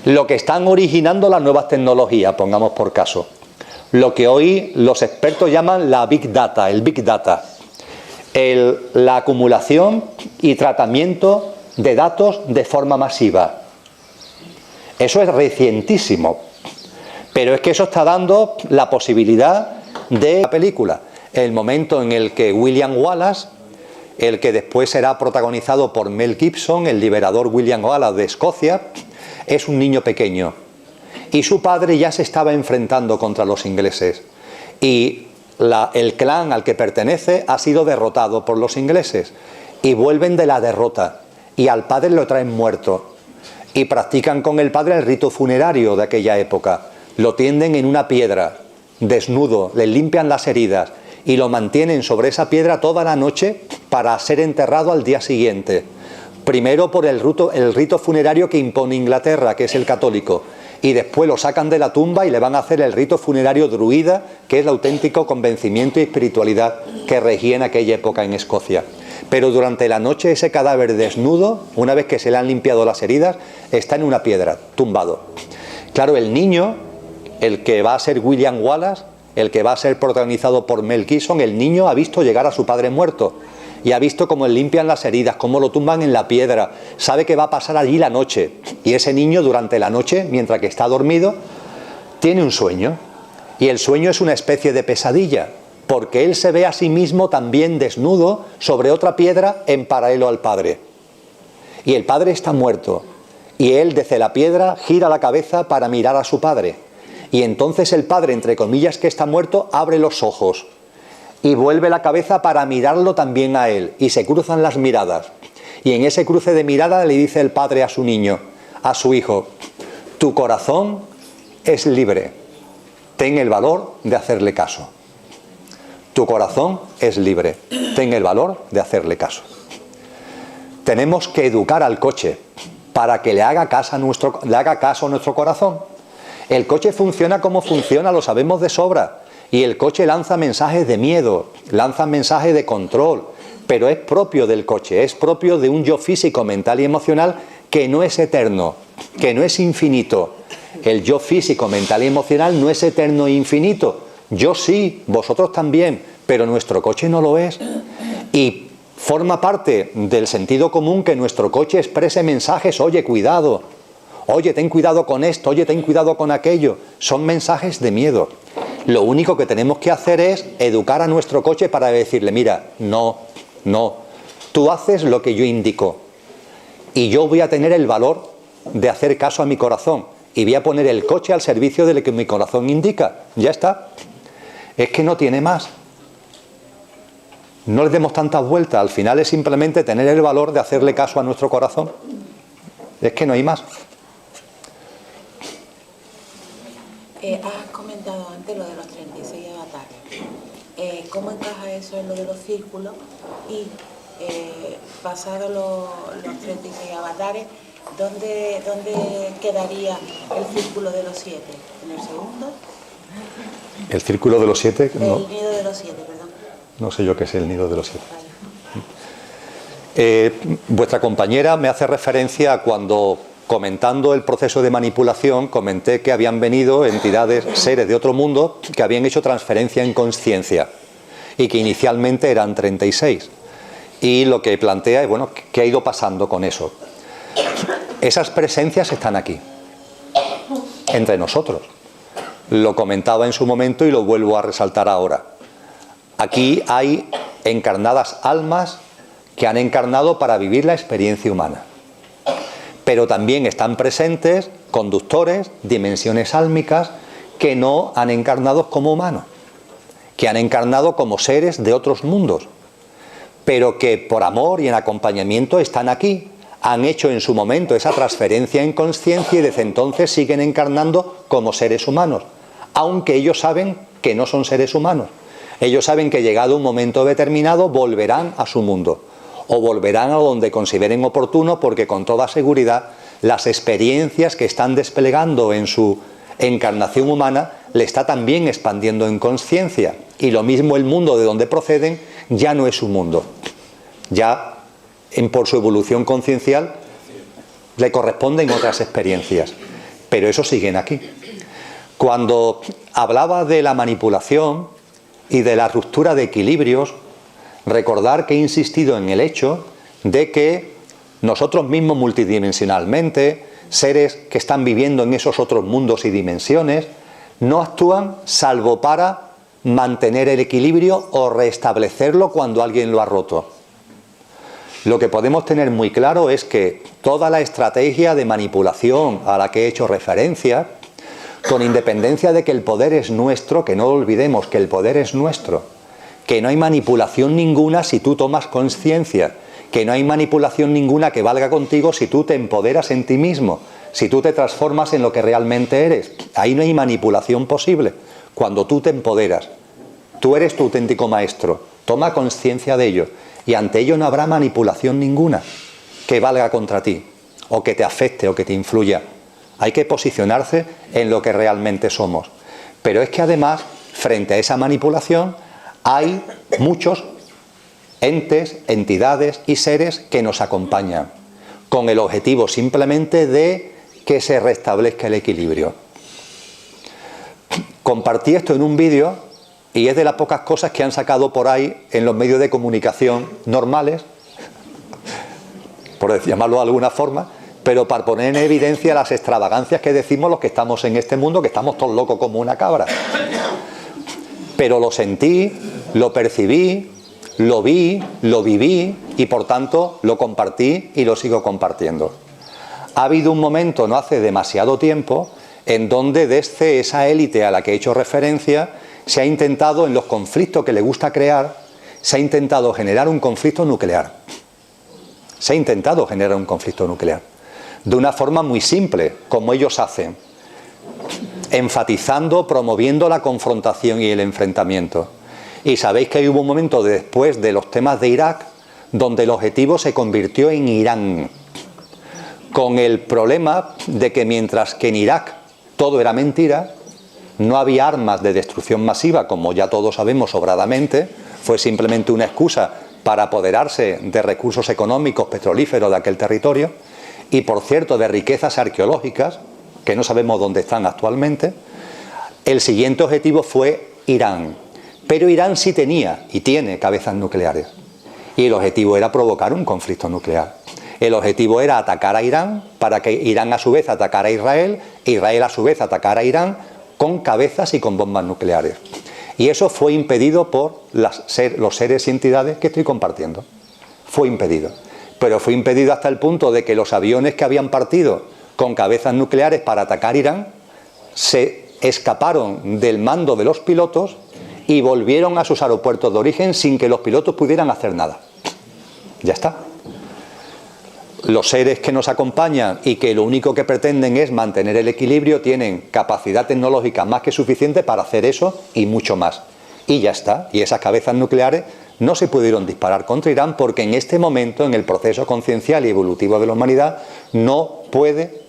Lo que están originando las nuevas tecnologías, pongamos por caso. Lo que hoy los expertos llaman la Big Data, el Big Data. La acumulación y tratamiento de datos de forma masiva. Eso es recientísimo. Pero es que eso está dando la posibilidad de la película. El momento en el que William Wallace, el que después será protagonizado por Mel Gibson, el liberador William Wallace de Escocia, es un niño pequeño. Y su padre ya se estaba enfrentando contra los ingleses. Y el clan al que pertenece ha sido derrotado por los ingleses. Y vuelven de la derrota. Y al padre lo traen muerto. Y practican con el padre el rito funerario de aquella época. Lo tienden en una piedra, desnudo, le limpian las heridas y lo mantienen sobre esa piedra toda la noche para ser enterrado al día siguiente. Primero por el rito funerario que impone Inglaterra, que es el católico, y después lo sacan de la tumba y le van a hacer el rito funerario druida, que es el auténtico convencimiento y espiritualidad que regía en aquella época en Escocia. Pero durante la noche ese cadáver desnudo, una vez que se le han limpiado las heridas, está en una piedra, tumbado. Claro, el niño, el que va a ser William Wallace, el que va a ser protagonizado por Mel Gibson, el niño ha visto llegar a su padre muerto y ha visto cómo le limpian las heridas, cómo lo tumban en la piedra, sabe que va a pasar allí la noche, y ese niño durante la noche, mientras que está dormido, tiene un sueño, y el sueño es una especie de pesadilla, porque él se ve a sí mismo también desnudo sobre otra piedra en paralelo al padre, y el padre está muerto, y él desde la piedra gira la cabeza para mirar a su padre, y entonces el padre, entre comillas, que está muerto, abre los ojos y vuelve la cabeza para mirarlo también a él, y se cruzan las miradas, y en ese cruce de mirada le dice el padre a su niño, a su hijo: tu corazón es libre, ten el valor de hacerle caso. Tu corazón es libre, ten el valor de hacerle caso. Tenemos que educar al coche para que le haga caso a nuestro corazón. El coche funciona como funciona, lo sabemos de sobra. Y el coche lanza mensajes de miedo, lanza mensajes de control, pero es propio del coche, es propio de un yo físico, mental y emocional que no es eterno, que no es infinito. El yo físico, mental y emocional no es eterno e infinito. Yo sí, vosotros también, pero nuestro coche no lo es. Y forma parte del sentido común que nuestro coche exprese mensajes: oye, cuidado, oye, ten cuidado con esto, oye, ten cuidado con aquello. Son mensajes de miedo. Lo único que tenemos que hacer es educar a nuestro coche para decirle: mira, no, tú haces lo que yo indico y yo voy a tener el valor de hacer caso a mi corazón y voy a poner el coche al servicio de lo que mi corazón indica. Ya está. Es que no tiene más. No le demos tantas vueltas. Al final es simplemente tener el valor de hacerle caso a nuestro corazón. Es que no hay más. Has comentado antes lo de los 36 avatares. ¿Cómo encaja eso en lo de los círculos? Y pasados los 36 avatares, ¿dónde quedaría el círculo de los 7? ¿En el segundo? ¿El círculo de los 7? No. El nido de los 7, perdón. No sé yo qué es el nido de los 7. Vale. Vuestra compañera me hace referencia a cuando comentando el proceso de manipulación, comenté que habían venido entidades, seres de otro mundo, que habían hecho transferencia en consciencia y que inicialmente eran 36. Y lo que plantea es, bueno, ¿qué ha ido pasando con eso? Esas presencias están aquí, entre nosotros. Lo comentaba en su momento y lo vuelvo a resaltar ahora. Aquí hay encarnadas almas que han encarnado para vivir la experiencia humana. Pero también están presentes conductores, dimensiones álmicas, que no han encarnado como humanos, que han encarnado como seres de otros mundos, pero que por amor y en acompañamiento están aquí, han hecho en su momento esa transferencia en consciencia y desde entonces siguen encarnando como seres humanos, aunque ellos saben que no son seres humanos. Ellos saben que llegado un momento determinado volverán a su mundo, o volverán a donde consideren oportuno, porque con toda seguridad las experiencias que están desplegando en su encarnación humana le está también expandiendo en consciencia, y lo mismo el mundo de donde proceden ya no es su mundo, ya por su evolución conciencial le corresponden otras experiencias, pero eso siguen aquí. Cuando hablaba de la manipulación y de la ruptura de equilibrios, recordar que he insistido en el hecho de que nosotros mismos multidimensionalmente, seres que están viviendo en esos otros mundos y dimensiones, no actúan salvo para mantener el equilibrio o restablecerlo cuando alguien lo ha roto. Lo que podemos tener muy claro es que toda la estrategia de manipulación a la que he hecho referencia, con independencia de que el poder es nuestro, que no olvidemos que el poder es nuestro, que no hay manipulación ninguna si tú tomas conciencia, que no hay manipulación ninguna que valga contigo si tú te empoderas en ti mismo, si tú te transformas en lo que realmente eres. Ahí no hay manipulación posible. Cuando tú te empoderas, tú eres tu auténtico maestro, toma conciencia de ello, y ante ello no habrá manipulación ninguna que valga contra ti, o que te afecte, o que te influya. Hay que posicionarse en lo que realmente somos. Pero es que además, frente a esa manipulación, hay muchos entes, entidades y seres que nos acompañan, con el objetivo simplemente de que se restablezca el equilibrio. Compartí esto en un vídeo y es de las pocas cosas que han sacado por ahí en los medios de comunicación normales, por llamarlo de alguna forma, pero para poner en evidencia las extravagancias que decimos los que estamos en este mundo, que estamos todos locos como una cabra. Pero lo sentí, lo percibí, lo vi, lo viví y por tanto lo compartí y lo sigo compartiendo. Ha habido un momento no hace demasiado tiempo en donde desde esa élite a la que he hecho referencia se ha intentado, en los conflictos que le gusta crear, se ha intentado generar un conflicto nuclear. Se ha intentado generar un conflicto nuclear de una forma muy simple, como ellos hacen, enfatizando, promoviendo la confrontación y el enfrentamiento. Y sabéis que hubo un momento después de los temas de Irak donde el objetivo se convirtió en Irán, con el problema de que mientras que en Irak todo era mentira, no había armas de destrucción masiva, como ya todos sabemos sobradamente, fue simplemente una excusa para apoderarse de recursos económicos petrolíferos de aquel territorio, y por cierto de riquezas arqueológicas, que no sabemos dónde están actualmente. El siguiente objetivo fue Irán, pero Irán sí tenía y tiene cabezas nucleares, y el objetivo era provocar un conflicto nuclear. El objetivo era atacar a Irán, para que Irán a su vez atacara a Israel, e Israel a su vez atacara a Irán, con cabezas y con bombas nucleares. Y eso fue impedido por los seres y entidades que estoy compartiendo. Fue impedido. Pero fue impedido hasta el punto de que los aviones que habían partido con cabezas nucleares para atacar Irán se escaparon del mando de los pilotos y volvieron a sus aeropuertos de origen sin que los pilotos pudieran hacer nada. Ya está. Los seres que nos acompañan y que lo único que pretenden es mantener el equilibrio tienen capacidad tecnológica más que suficiente para hacer eso y mucho más. Y ya está. Y esas cabezas nucleares no se pudieron disparar contra Irán porque en este momento, en el proceso conciencial y evolutivo de la humanidad, no puede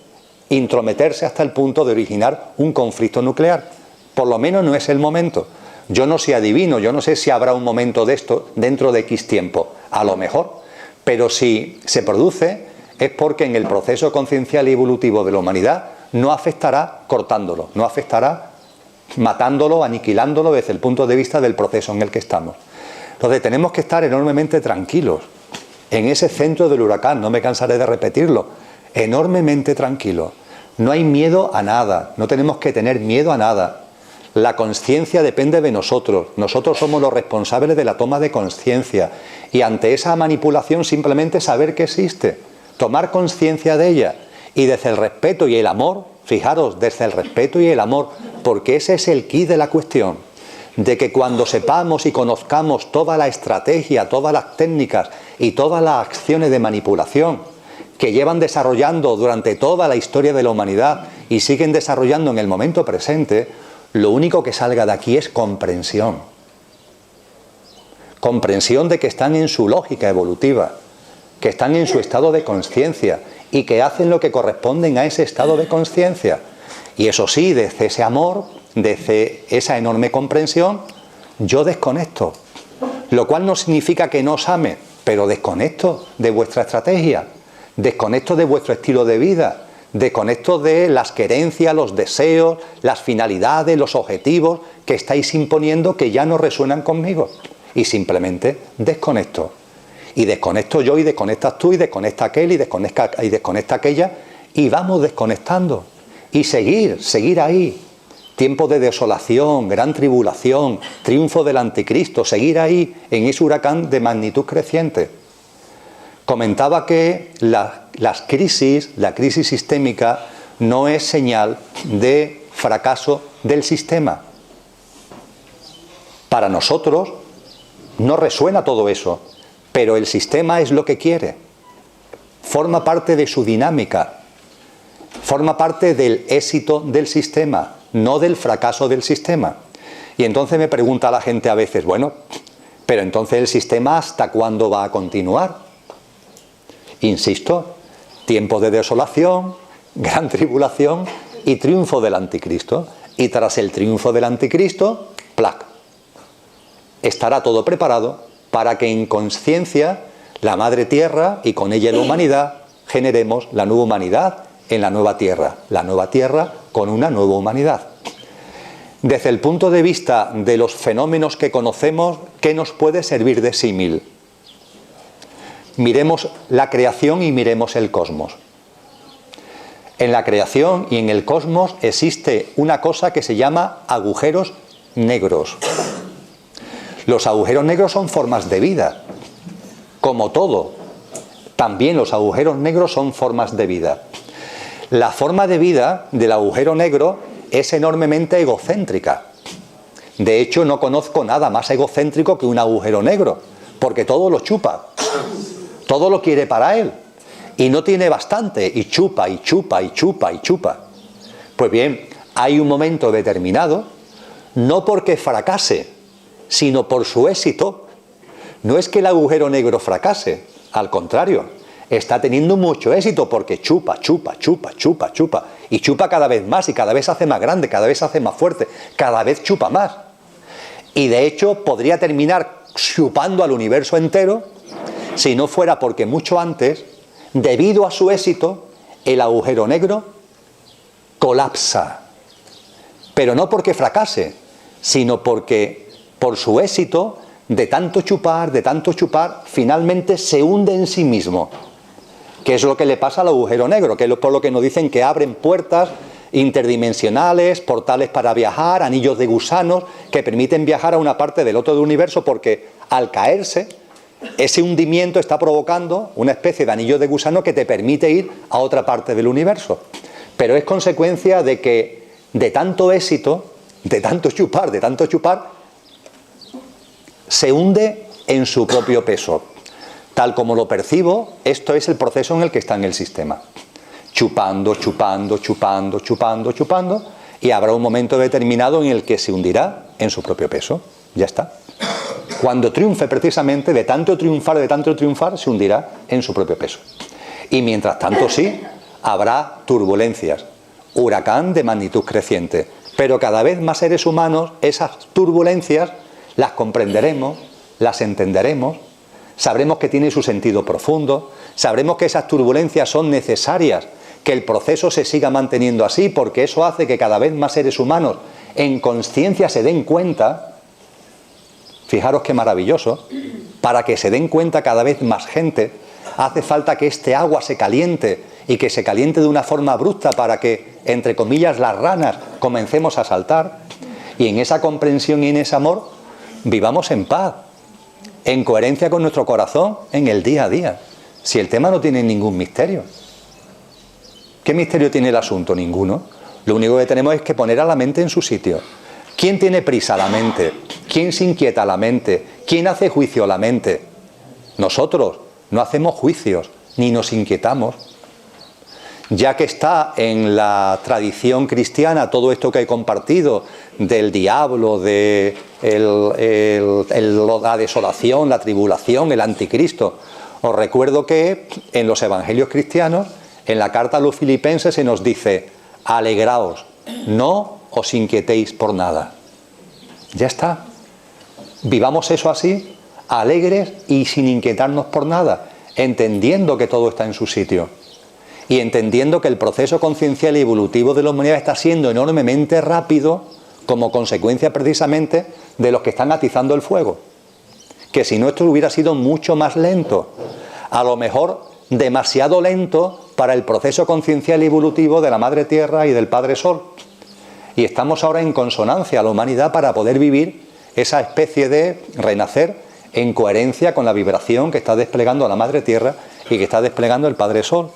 intrometerse hasta el punto de originar un conflicto nuclear. Por lo menos no es el momento. Yo no sé adivino, yo no sé si habrá un momento de esto dentro de X tiempo. A lo mejor. Pero si se produce, es porque en el proceso conciencial y evolutivo de la humanidad no afectará cortándolo, no afectará matándolo, aniquilándolo desde el punto de vista del proceso en el que estamos. Entonces tenemos que estar enormemente tranquilos en ese centro del huracán, no me cansaré de repetirlo, enormemente tranquilos. No hay miedo a nada, no tenemos que tener miedo a nada. La conciencia depende de nosotros, nosotros somos los responsables de la toma de conciencia y ante esa manipulación simplemente saber que existe, tomar conciencia de ella y desde el respeto y el amor, fijaros, desde el respeto y el amor, porque ese es el quid de la cuestión, de que cuando sepamos y conozcamos toda la estrategia, todas las técnicas y todas las acciones de manipulación que llevan desarrollando durante toda la historia de la humanidad y siguen desarrollando en el momento presente, lo único que salga de aquí es comprensión. Comprensión de que están en su lógica evolutiva, que están en su estado de conciencia y que hacen lo que corresponden a ese estado de conciencia. Y eso sí, desde ese amor, desde esa enorme comprensión, yo desconecto. Lo cual no significa que no os ame, pero desconecto de vuestra estrategia, desconecto de vuestro estilo de vida, desconecto de las querencias, los deseos, las finalidades, los objetivos que estáis imponiendo que ya no resuenan conmigo. Y simplemente desconecto. Y desconecto yo, y desconectas tú, y desconecta aquel, y desconecta aquella, y vamos desconectando. Y seguir ahí. Tiempo de desolación, gran tribulación, triunfo del anticristo, seguir ahí en ese huracán de magnitud creciente. Comentaba que la crisis sistémica no es señal de fracaso del sistema. Para nosotros no resuena todo eso, pero el sistema es lo que quiere. Forma parte de su dinámica, forma parte del éxito del sistema, no del fracaso del sistema. Y entonces me pregunta la gente a veces, bueno, pero entonces el sistema ¿hasta cuándo va a continuar? Insisto, tiempo de desolación, gran tribulación y triunfo del anticristo. Y tras el triunfo del anticristo, ¡plac! Estará todo preparado para que en conciencia la Madre Tierra y con ella la humanidad generemos la nueva humanidad en la nueva Tierra con una nueva humanidad. Desde el punto de vista de los fenómenos que conocemos, ¿qué nos puede servir de símil? Miremos la creación y miremos el cosmos. En la creación y en el cosmos existe una cosa que se llama agujeros negros. Los agujeros negros son formas de vida, como todo. También los agujeros negros son formas de vida. La forma de vida del agujero negro es enormemente egocéntrica. De hecho, no conozco nada más egocéntrico que un agujero negro, porque todo lo chupa. Todo lo quiere para él. Y no tiene bastante. Y chupa, y chupa, y chupa, y chupa. Pues bien, hay un momento determinado, no porque fracase, sino por su éxito. No es que el agujero negro fracase, al contrario, está teniendo mucho éxito porque chupa, chupa, chupa, chupa, chupa. Y chupa cada vez más, y cada vez se hace más grande, cada vez se hace más fuerte, cada vez chupa más. Y de hecho podría terminar chupando al universo entero, si no fuera porque mucho antes, debido a su éxito, el agujero negro colapsa. Pero no porque fracase, sino porque por su éxito, de tanto chupar, finalmente se hunde en sí mismo. Que es lo que le pasa al agujero negro, que es por lo que nos dicen que abren puertas interdimensionales, portales para viajar, anillos de gusanos, que permiten viajar a una parte del otro del universo, porque al caerse, ese hundimiento está provocando una especie de anillo de gusano que te permite ir a otra parte del universo. Pero es consecuencia de que de tanto éxito, de tanto chupar, se hunde en su propio peso. Tal como lo percibo, esto es el proceso en el que está en el sistema. Chupando, y habrá un momento determinado en el que se hundirá en su propio peso. Ya está. Cuando triunfe precisamente, de tanto triunfar, se hundirá en su propio peso. Y mientras tanto sí, habrá turbulencias, huracán de magnitud creciente. Pero cada vez más seres humanos, esas turbulencias las comprenderemos, las entenderemos, sabremos que tiene su sentido profundo, sabremos que esas turbulencias son necesarias, que el proceso se siga manteniendo así, porque eso hace que cada vez más seres humanos en conciencia se den cuenta, fijaros qué maravilloso, para que se den cuenta cada vez más gente, hace falta que este agua se caliente y que se caliente de una forma abrupta para que, entre comillas, las ranas comencemos a saltar, y en esa comprensión y en ese amor vivamos en paz, en coherencia con nuestro corazón en el día a día. Si el tema no tiene ningún misterio. ¿Qué misterio tiene el asunto? Ninguno. Lo único que tenemos es que poner a la mente en su sitio. ¿Quién tiene prisa? La mente. ¿Quién se inquieta? La mente. ¿Quién hace juicio? La mente. Nosotros no hacemos juicios, ni nos inquietamos. Ya que está en la tradición cristiana todo esto que he compartido del diablo, de la desolación, la tribulación, el anticristo. Os recuerdo que en los evangelios cristianos, en la carta a los filipenses se nos dice: alegraos, no os inquietéis por nada. Ya está. Vivamos eso así, alegres y sin inquietarnos por nada, entendiendo que todo está en su sitio y entendiendo que el proceso conciencial y evolutivo de la humanidad está siendo enormemente rápido como consecuencia precisamente de los que están atizando el fuego. Que si no, esto hubiera sido mucho más lento, a lo mejor demasiado lento para el proceso conciencial y evolutivo de la Madre Tierra y del Padre Sol. Y estamos ahora en consonancia, la humanidad, para poder vivir esa especie de renacer en coherencia con la vibración que está desplegando la Madre Tierra y que está desplegando el Padre Sol.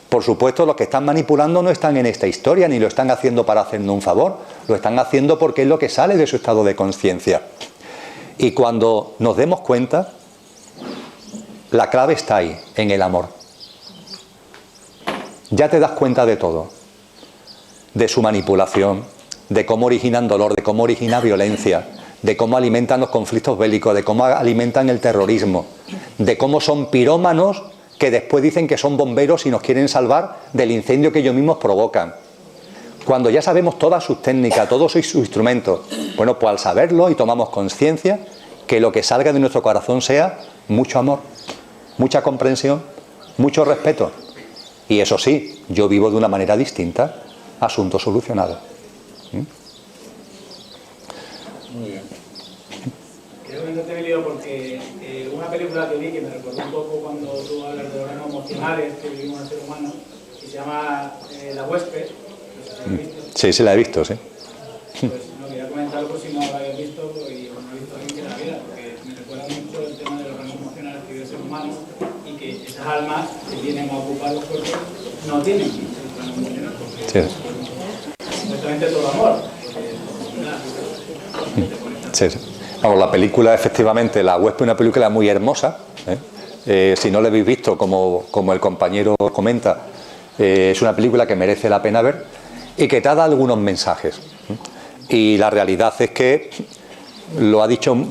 Por supuesto, los que están manipulando no están en esta historia, ni lo están haciendo para hacernos un favor, lo están haciendo porque es lo que sale de su estado de conciencia. Y cuando nos demos cuenta, la clave está ahí, en el amor. Ya te das cuenta de todo, de su manipulación, de cómo originan dolor, de cómo originan violencia, de cómo alimentan los conflictos bélicos, de cómo alimentan el terrorismo, de cómo son pirómanos que después dicen que son bomberos y nos quieren salvar del incendio que ellos mismos provocan. Cuando ya sabemos todas sus técnicas, todos sus instrumentos, bueno, pues al saberlo y tomamos conciencia, que lo que salga de nuestro corazón sea mucho amor, mucha comprensión, mucho respeto. Y eso sí, yo vivo de una manera distinta, asunto solucionado. Muy bien. Creo que no te he venido porque una película que vi que me recordó un poco cuando tú hablas de los órganos emocionales que vivimos el ser humano, que se llama La Huésped. No sé si visto. Sí, sí la he visto, sí. Pues no quería comentarlo por si no lo habéis visto y no lo he visto alguien que la viera, porque me recuerda mucho el tema de los órganos emocionales que vive el ser humano y que esas almas que vienen a ocupar los cuerpos no tienen órganos emocionales, porque es completamente todo amor. Sí, sí. Vamos, la película, efectivamente, La Huésped, una película muy hermosa. Si no la habéis visto, como el compañero comenta, es una película que merece la pena ver y que te da algunos mensajes. Y la realidad es que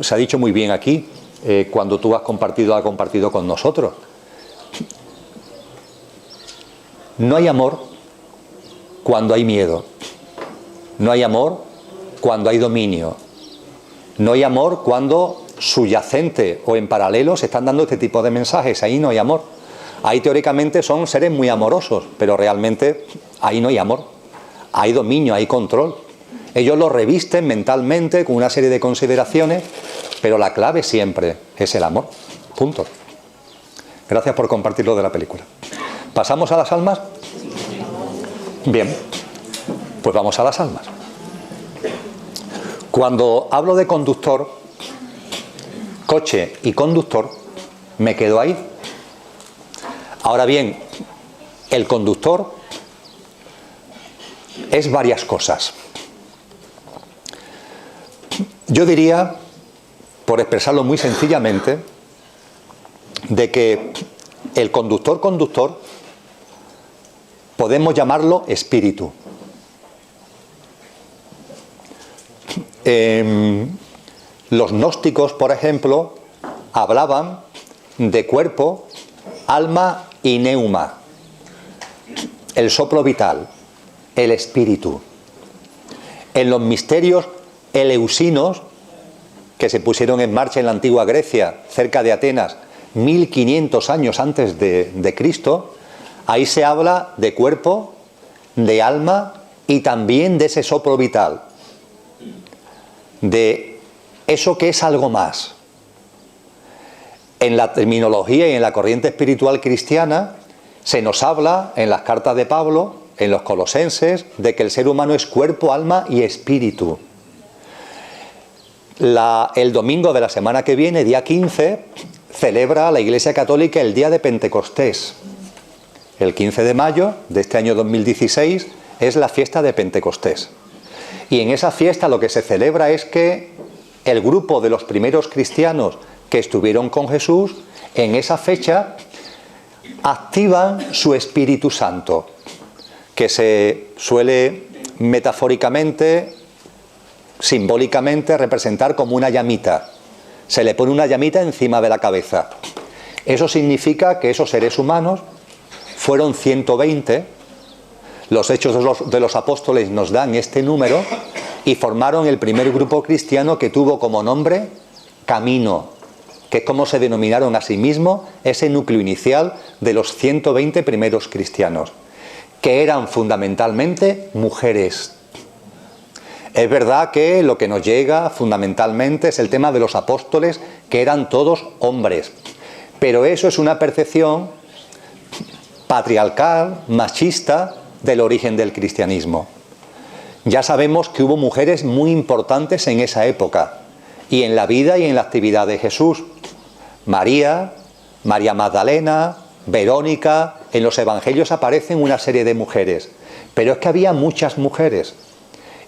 se ha dicho muy bien aquí, cuando tú has compartido con nosotros. No hay amor cuando hay miedo. No hay amor cuando hay dominio. No hay amor cuando subyacente o en paralelo se están dando este tipo de mensajes. Ahí no hay amor. Ahí teóricamente son seres muy amorosos, pero realmente ahí no hay amor. Hay dominio, hay control. Ellos lo revisten mentalmente con una serie de consideraciones, pero la clave siempre es el amor. Punto. Gracias por compartir lo de la película. ¿Pasamos a las almas? Bien, pues vamos a las almas. Cuando hablo de conductor, coche y conductor, me quedo ahí. Ahora bien, el conductor es varias cosas. Yo diría, por expresarlo muy sencillamente, de que el conductor podemos llamarlo espíritu. Los gnósticos, por ejemplo, hablaban de cuerpo, alma y neuma, el soplo vital, el espíritu. En los misterios eleusinos que se pusieron en marcha en la antigua Grecia, cerca de Atenas, 1500 años antes de Cristo, ahí se habla de cuerpo, de alma y también de ese soplo vital, de eso que es algo más. En la terminología y en la corriente espiritual cristiana se nos habla en las cartas de Pablo, en los Colosenses, de que el ser humano es cuerpo, alma y espíritu. El domingo de la semana que viene, día 15, celebra la Iglesia Católica el día de Pentecostés. El 15 de mayo de este año 2016 es la fiesta de Pentecostés. Y en esa fiesta lo que se celebra es que el grupo de los primeros cristianos que estuvieron con Jesús, en esa fecha activan su Espíritu Santo, que se suele metafóricamente, simbólicamente representar como una llamita. Se le pone una llamita encima de la cabeza. Eso significa que esos seres humanos fueron 120. Los Hechos de los Apóstoles nos dan este número y formaron el primer grupo cristiano que tuvo como nombre Camino, que es como se denominaron a sí mismos ese núcleo inicial de los 120 primeros cristianos, que eran fundamentalmente mujeres. Es verdad que lo que nos llega fundamentalmente es el tema de los apóstoles, que eran todos hombres, pero eso es una percepción patriarcal, machista, del origen del cristianismo. Ya sabemos que hubo mujeres muy importantes en esa época, y en la vida y en la actividad de Jesús. María, María Magdalena, Verónica, en los evangelios aparecen una serie de mujeres, pero es que había muchas mujeres.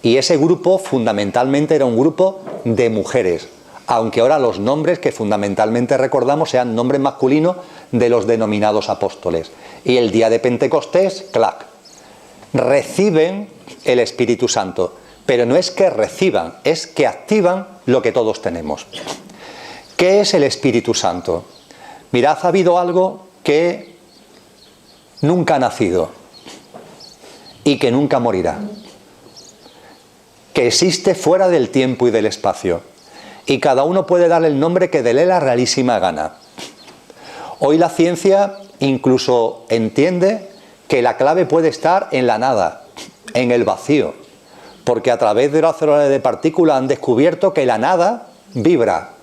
Y ese grupo fundamentalmente era un grupo de mujeres, aunque ahora los nombres que fundamentalmente recordamos sean nombres masculinos de los denominados apóstoles. Y el día de Pentecostés, clac, reciben el Espíritu Santo, pero no es que reciban, es que activan lo que todos tenemos. ¿Qué es el Espíritu Santo? Mirad, ha habido algo que nunca ha nacido y que nunca morirá, que existe fuera del tiempo y del espacio, y cada uno puede darle el nombre que dé la realísima gana. Hoy la ciencia incluso entiende que la clave puede estar en la nada, en el vacío, porque a través de los aceleradores de partículas han descubierto que la nada vibra,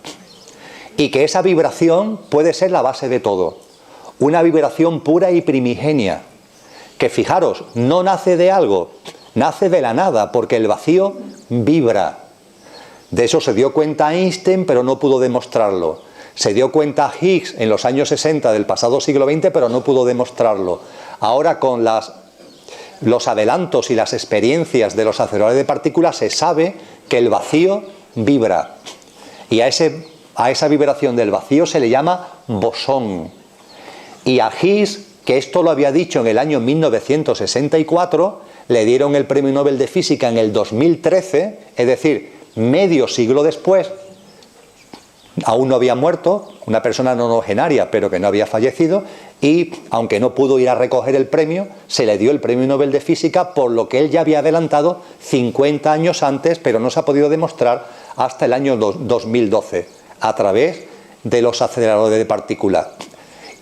y que esa vibración puede ser la base de todo, una vibración pura y primigenia, que fijaros, no nace de algo, nace de la nada, porque el vacío vibra. De eso se dio cuenta Einstein, pero no pudo demostrarlo. Se dio cuenta Higgs en los años 60 del pasado siglo XX, pero no pudo demostrarlo. Ahora con los adelantos y las experiencias de los aceleradores de partículas se sabe que el vacío vibra. Y a esa vibración del vacío se le llama bosón. Y a Higgs, que esto lo había dicho en el año 1964, le dieron el Premio Nobel de Física en el 2013, es decir, medio siglo después. Aún no había muerto, una persona nonagenaria, pero que no había fallecido, y aunque no pudo ir a recoger el premio, se le dio el Premio Nobel de Física por lo que él ya había adelantado 50 años antes, pero no se ha podido demostrar hasta el año 2012, a través de los aceleradores de partículas.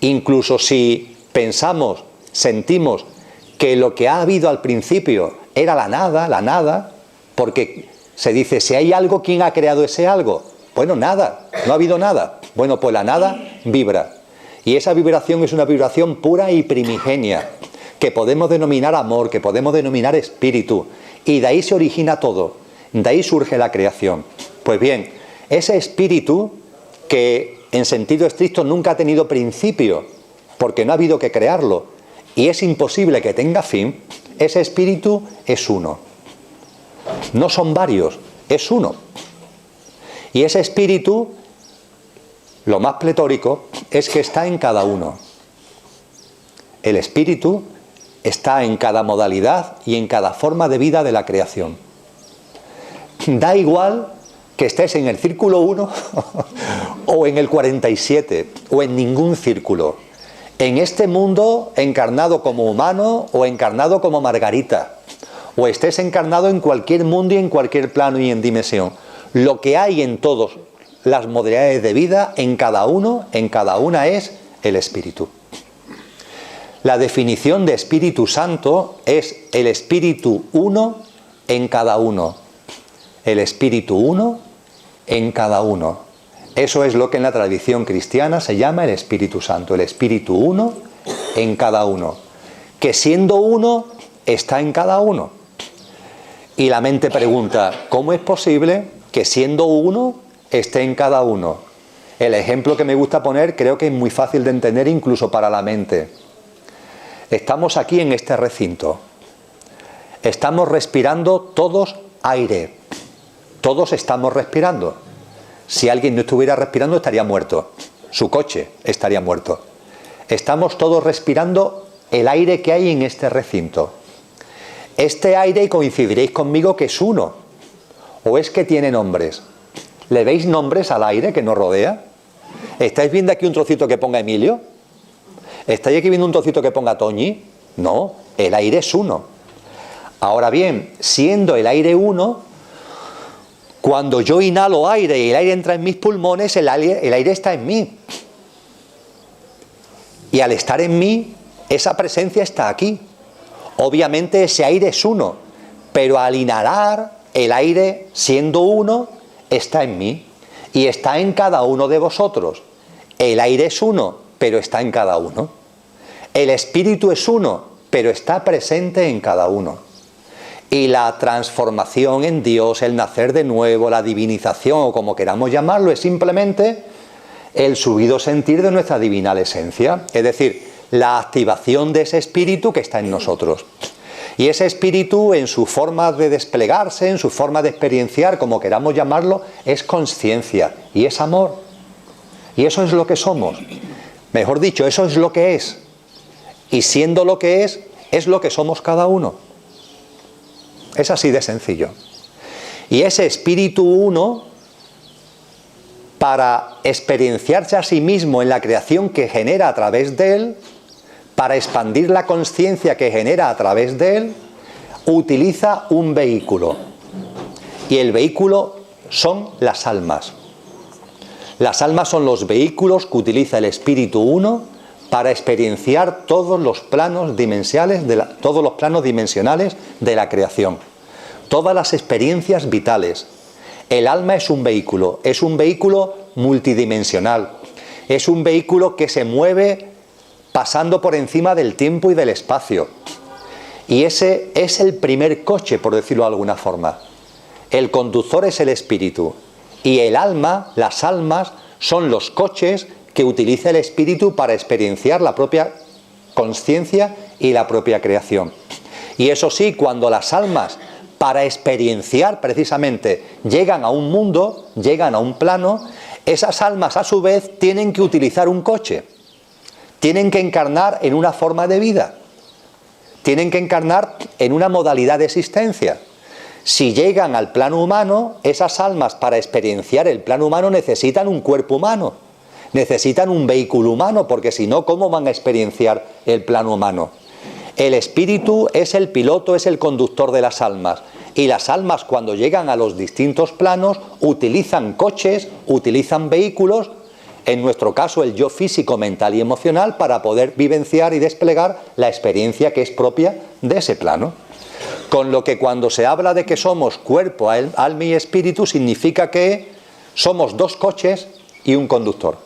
Incluso si pensamos, sentimos que lo que ha habido al principio era la nada, porque se dice, si hay algo, ¿quién ha creado ese algo? Bueno, nada, no ha habido nada. Bueno, pues la nada vibra. Y esa vibración es una vibración pura y primigenia, que podemos denominar amor, que podemos denominar espíritu. Y de ahí se origina todo, de ahí surge la creación. Pues bien, ese espíritu, que en sentido estricto nunca ha tenido principio, porque no ha habido que crearlo, y es imposible que tenga fin, ese espíritu es uno. No son varios, es uno. Y ese espíritu, lo más pletórico, es que está en cada uno. El espíritu está en cada modalidad y en cada forma de vida de la creación. Da igual que estés en el círculo 1 o en el 47 o en ningún círculo. En este mundo encarnado como humano o encarnado como Margarita, o estés encarnado en cualquier mundo y en cualquier plano y en dimensión. Lo que hay en todos las modalidades de vida, en cada una es el Espíritu. La definición de Espíritu Santo es el Espíritu uno en cada uno. El Espíritu uno en cada uno. Eso es lo que en la tradición cristiana se llama el Espíritu Santo. El Espíritu uno en cada uno. Que siendo uno, está en cada uno. Y la mente pregunta, ¿cómo es posible que siendo uno, esté en cada uno? El ejemplo que me gusta poner creo que es muy fácil de entender incluso para la mente. Estamos aquí en este recinto. Estamos respirando todos aire. Todos estamos respirando. Si alguien no estuviera respirando estaría muerto. Su coche estaría muerto. Estamos todos respirando el aire que hay en este recinto. Este aire, coincidiréis conmigo, que es uno. ¿O es que tiene nombres? ¿Le veis nombres al aire que nos rodea? ¿Estáis viendo aquí un trocito que ponga Emilio? ¿Estáis aquí viendo un trocito que ponga Toñi? No, el aire es uno. Ahora bien, siendo el aire uno, cuando yo inhalo aire y el aire entra en mis pulmones, el aire está en mí. Y al estar en mí, esa presencia está aquí. Obviamente ese aire es uno, pero al inhalar, el aire, siendo uno, está en mí y está en cada uno de vosotros. El aire es uno, pero está en cada uno. El Espíritu es uno, pero está presente en cada uno. Y la transformación en Dios, el nacer de nuevo, la divinización, o como queramos llamarlo, es simplemente el subido sentir de nuestra divinal esencia. Es decir, la activación de ese Espíritu que está en nosotros. Y ese Espíritu, en su forma de desplegarse, en su forma de experienciar, como queramos llamarlo, es conciencia y es amor. Y eso es lo que somos. Mejor dicho, eso es lo que es. Y siendo lo que es lo que somos cada uno. Es así de sencillo. Y ese Espíritu uno, para experienciarse a sí mismo en la creación que genera a través de él, para expandir la conciencia que genera a través de él, utiliza un vehículo. Y el vehículo son las almas. Las almas son los vehículos que utiliza el Espíritu uno para experienciar todos los planos dimensionales de la creación. Todas las experiencias vitales. El alma es un vehículo multidimensional. Es un vehículo que se mueve pasando por encima del tiempo y del espacio. Y ese es el primer coche, por decirlo de alguna forma. El conductor es el espíritu. Y el alma, las almas, son los coches que utiliza el espíritu para experienciar la propia conciencia y la propia creación. Y eso sí, cuando las almas, para experienciar precisamente, llegan a un mundo, llegan a un plano, esas almas a su vez tienen que utilizar un coche. Tienen que encarnar en una forma de vida. Tienen que encarnar en una modalidad de existencia. Si llegan al plano humano, esas almas para experienciar el plano humano necesitan un cuerpo humano. Necesitan un vehículo humano, porque si no, ¿cómo van a experienciar el plano humano? El espíritu es el piloto, es el conductor de las almas. Y las almas, cuando llegan a los distintos planos, utilizan coches, utilizan vehículos, en nuestro caso el yo físico, mental y emocional, para poder vivenciar y desplegar la experiencia que es propia de ese plano. Con lo que cuando se habla de que somos cuerpo, alma y espíritu, significa que somos dos coches y un conductor.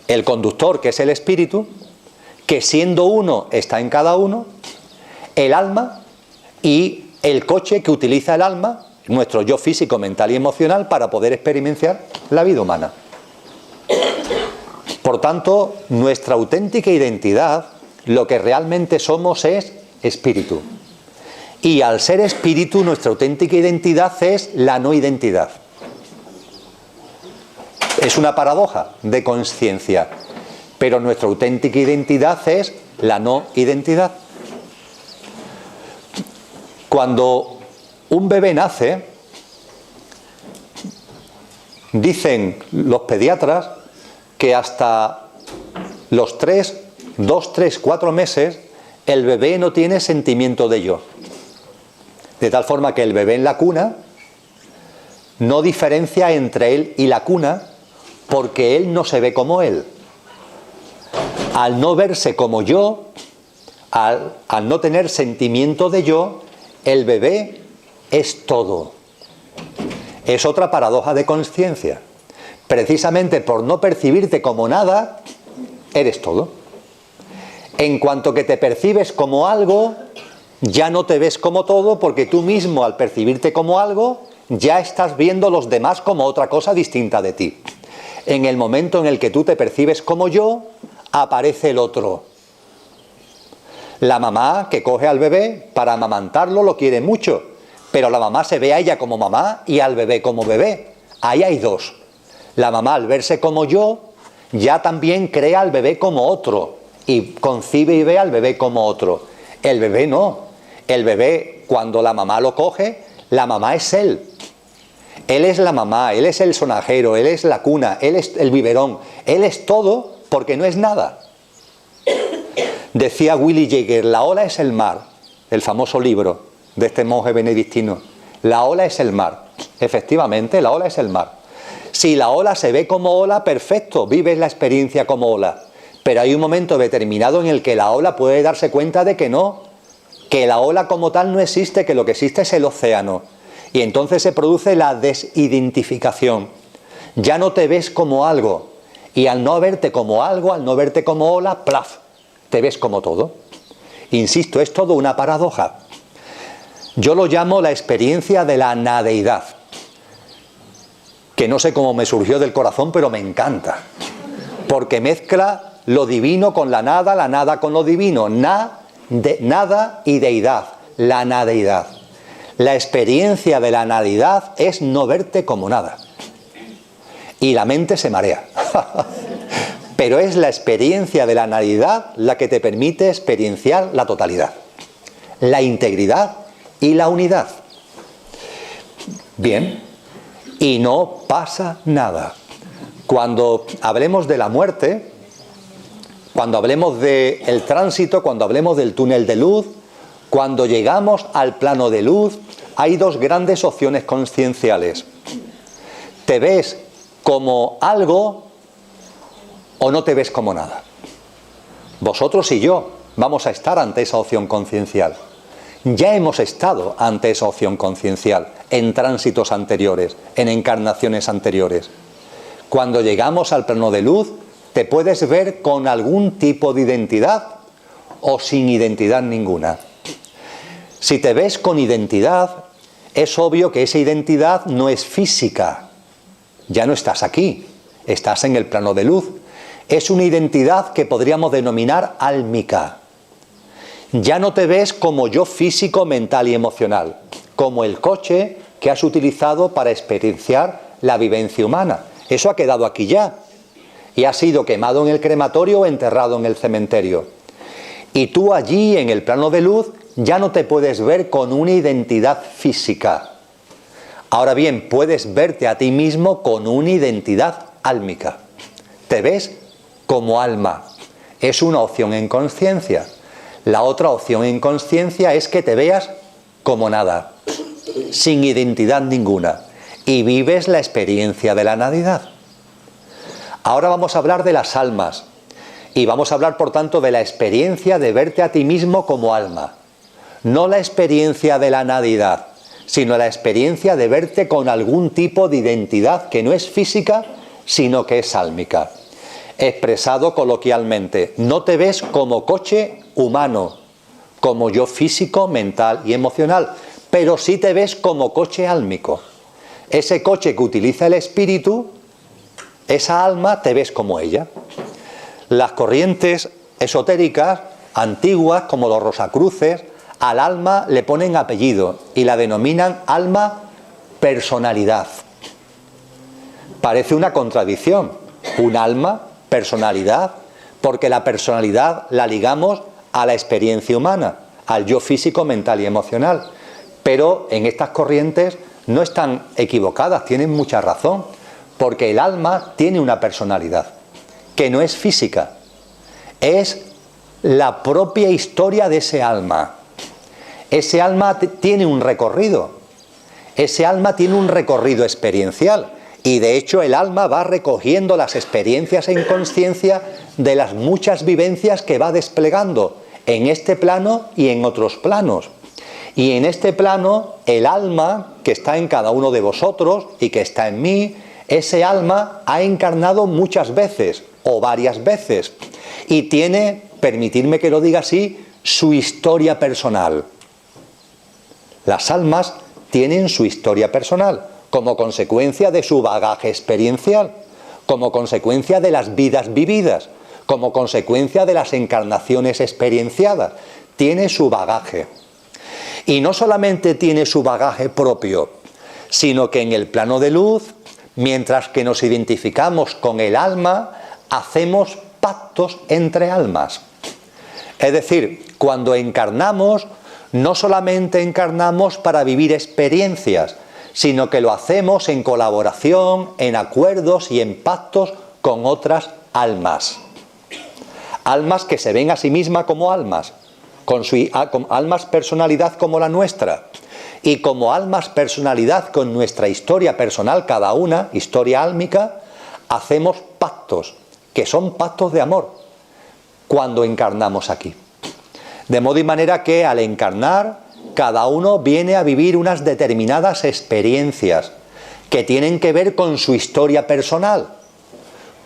El conductor, que es el espíritu, que siendo uno está en cada uno, el alma y el coche que utiliza el alma, nuestro yo físico, mental y emocional, para poder experimentar la vida humana. Por tanto, nuestra auténtica identidad, lo que realmente somos es espíritu. Y al ser espíritu, nuestra auténtica identidad es la no identidad. Es una paradoja de conciencia, pero nuestra auténtica identidad es la no identidad. Cuando un bebé nace, dicen los pediatras que hasta los 2, 3, 4 meses el bebé no tiene sentimiento de yo. De tal forma que el bebé en la cuna no diferencia entre él y la cuna porque él no se ve como él. Al no verse como yo, al no tener sentimiento de yo, el bebé es todo. Es otra paradoja de consciencia. Precisamente por no percibirte como nada, eres todo. En cuanto que te percibes como algo, ya no te ves como todo, porque tú mismo, al percibirte como algo, ya estás viendo a los demás como otra cosa distinta de ti. En el momento en el que tú te percibes como yo, aparece el otro. La mamá que coge al bebé para amamantarlo lo quiere mucho, pero la mamá se ve a ella como mamá y al bebé como bebé. Ahí hay dos. La mamá, al verse como yo, ya también crea al bebé como otro y concibe y ve al bebé como otro. El bebé no. El bebé, cuando la mamá lo coge, la mamá es él. Él es la mamá, él es el sonajero, él es la cuna, él es el biberón, él es todo porque no es nada. Decía Willy Jaeger, la ola es el mar, el famoso libro de este monje benedictino. La ola es el mar. Efectivamente, la ola es el mar. Si la ola se ve como ola, perfecto, vives la experiencia como ola. Pero hay un momento determinado en el que la ola puede darse cuenta de que no, que la ola como tal no existe, que lo que existe es el océano. Y entonces se produce la desidentificación. Ya no te ves como algo. Y al no verte como algo, al no verte como ola, ¡plaf!, te ves como todo. Insisto, es todo una paradoja. Yo lo llamo la experiencia de la nadeidad, que no sé cómo me surgió del corazón, pero me encanta, porque mezcla lo divino con la nada con lo divino, nada y deidad, la nadeidad. La experiencia de la nadeidad es no verte como nada, y la mente se marea. Pero es la experiencia de la nadeidad la que te permite experienciar la totalidad, la integridad y la unidad. Bien, y no pasa nada. Cuando hablemos de la muerte, cuando hablemos del tránsito, cuando hablemos del túnel de luz, cuando llegamos al plano de luz, hay dos grandes opciones conscienciales. ¿Te ves como algo o no te ves como nada? Vosotros y yo vamos a estar ante esa opción conciencial. Ya hemos estado ante esa opción conciencial en tránsitos anteriores, en encarnaciones anteriores. Cuando llegamos al plano de luz, te puedes ver con algún tipo de identidad o sin identidad ninguna. Si te ves con identidad, es obvio que esa identidad no es física. Ya no estás aquí, estás en el plano de luz. Es una identidad que podríamos denominar álmica. Ya no te ves como yo físico, mental y emocional, como el coche que has utilizado para experienciar la vivencia humana. Eso ha quedado aquí ya y ha sido quemado en el crematorio o enterrado en el cementerio. Y tú allí, en el plano de luz, ya no te puedes ver con una identidad física. Ahora bien, puedes verte a ti mismo con una identidad álmica. Te ves como alma. Es una opción en consciencia. La otra opción en consciencia es que te veas como nada, sin identidad ninguna, y vives la experiencia de la nadidad. Ahora vamos a hablar de las almas, y vamos a hablar por tanto de la experiencia de verte a ti mismo como alma. No la experiencia de la nadidad, sino la experiencia de verte con algún tipo de identidad que no es física, sino que es álmica. Expresado coloquialmente, no te ves como coche humano, como yo físico, mental y emocional, pero sí te ves como coche álmico. Ese coche que utiliza el espíritu, esa alma, te ves como ella. Las corrientes esotéricas antiguas, como los rosacruces, al alma le ponen apellido y la denominan alma personalidad. Parece una contradicción, un alma personalidad, porque la personalidad la ligamos a la experiencia humana, al yo físico, mental y emocional. Pero en estas corrientes no están equivocadas, tienen mucha razón, porque el alma tiene una personalidad que no es física, es la propia historia de ese alma. Ese alma tiene un recorrido. ese alma tiene un recorrido experiencial y de hecho el alma va recogiendo las experiencias en consciencia de las muchas vivencias que va desplegando en este plano y en otros planos. Y en este plano el alma que está en cada uno de vosotros y que está en mí, ese alma ha encarnado muchas veces o varias veces y tiene, permitidme que lo diga así, su historia personal. Las almas tienen su historia personal como consecuencia de su bagaje experiencial, como consecuencia de las vidas vividas, como consecuencia de las encarnaciones experienciadas. Tiene su bagaje. Y no solamente tiene su bagaje propio, sino que en el plano de luz, mientras que nos identificamos con el alma, hacemos pactos entre almas. Es decir, cuando encarnamos, no solamente encarnamos para vivir experiencias, sino que lo hacemos en colaboración, en acuerdos y en pactos con otras almas. Almas que se ven a sí mismas como almas, con almas personalidad como la nuestra, y como almas personalidad con nuestra historia personal cada una, historia álmica, hacemos pactos, que son pactos de amor, cuando encarnamos aquí. De modo y manera que al encarnar, cada uno viene a vivir unas determinadas experiencias que tienen que ver con su historia personal.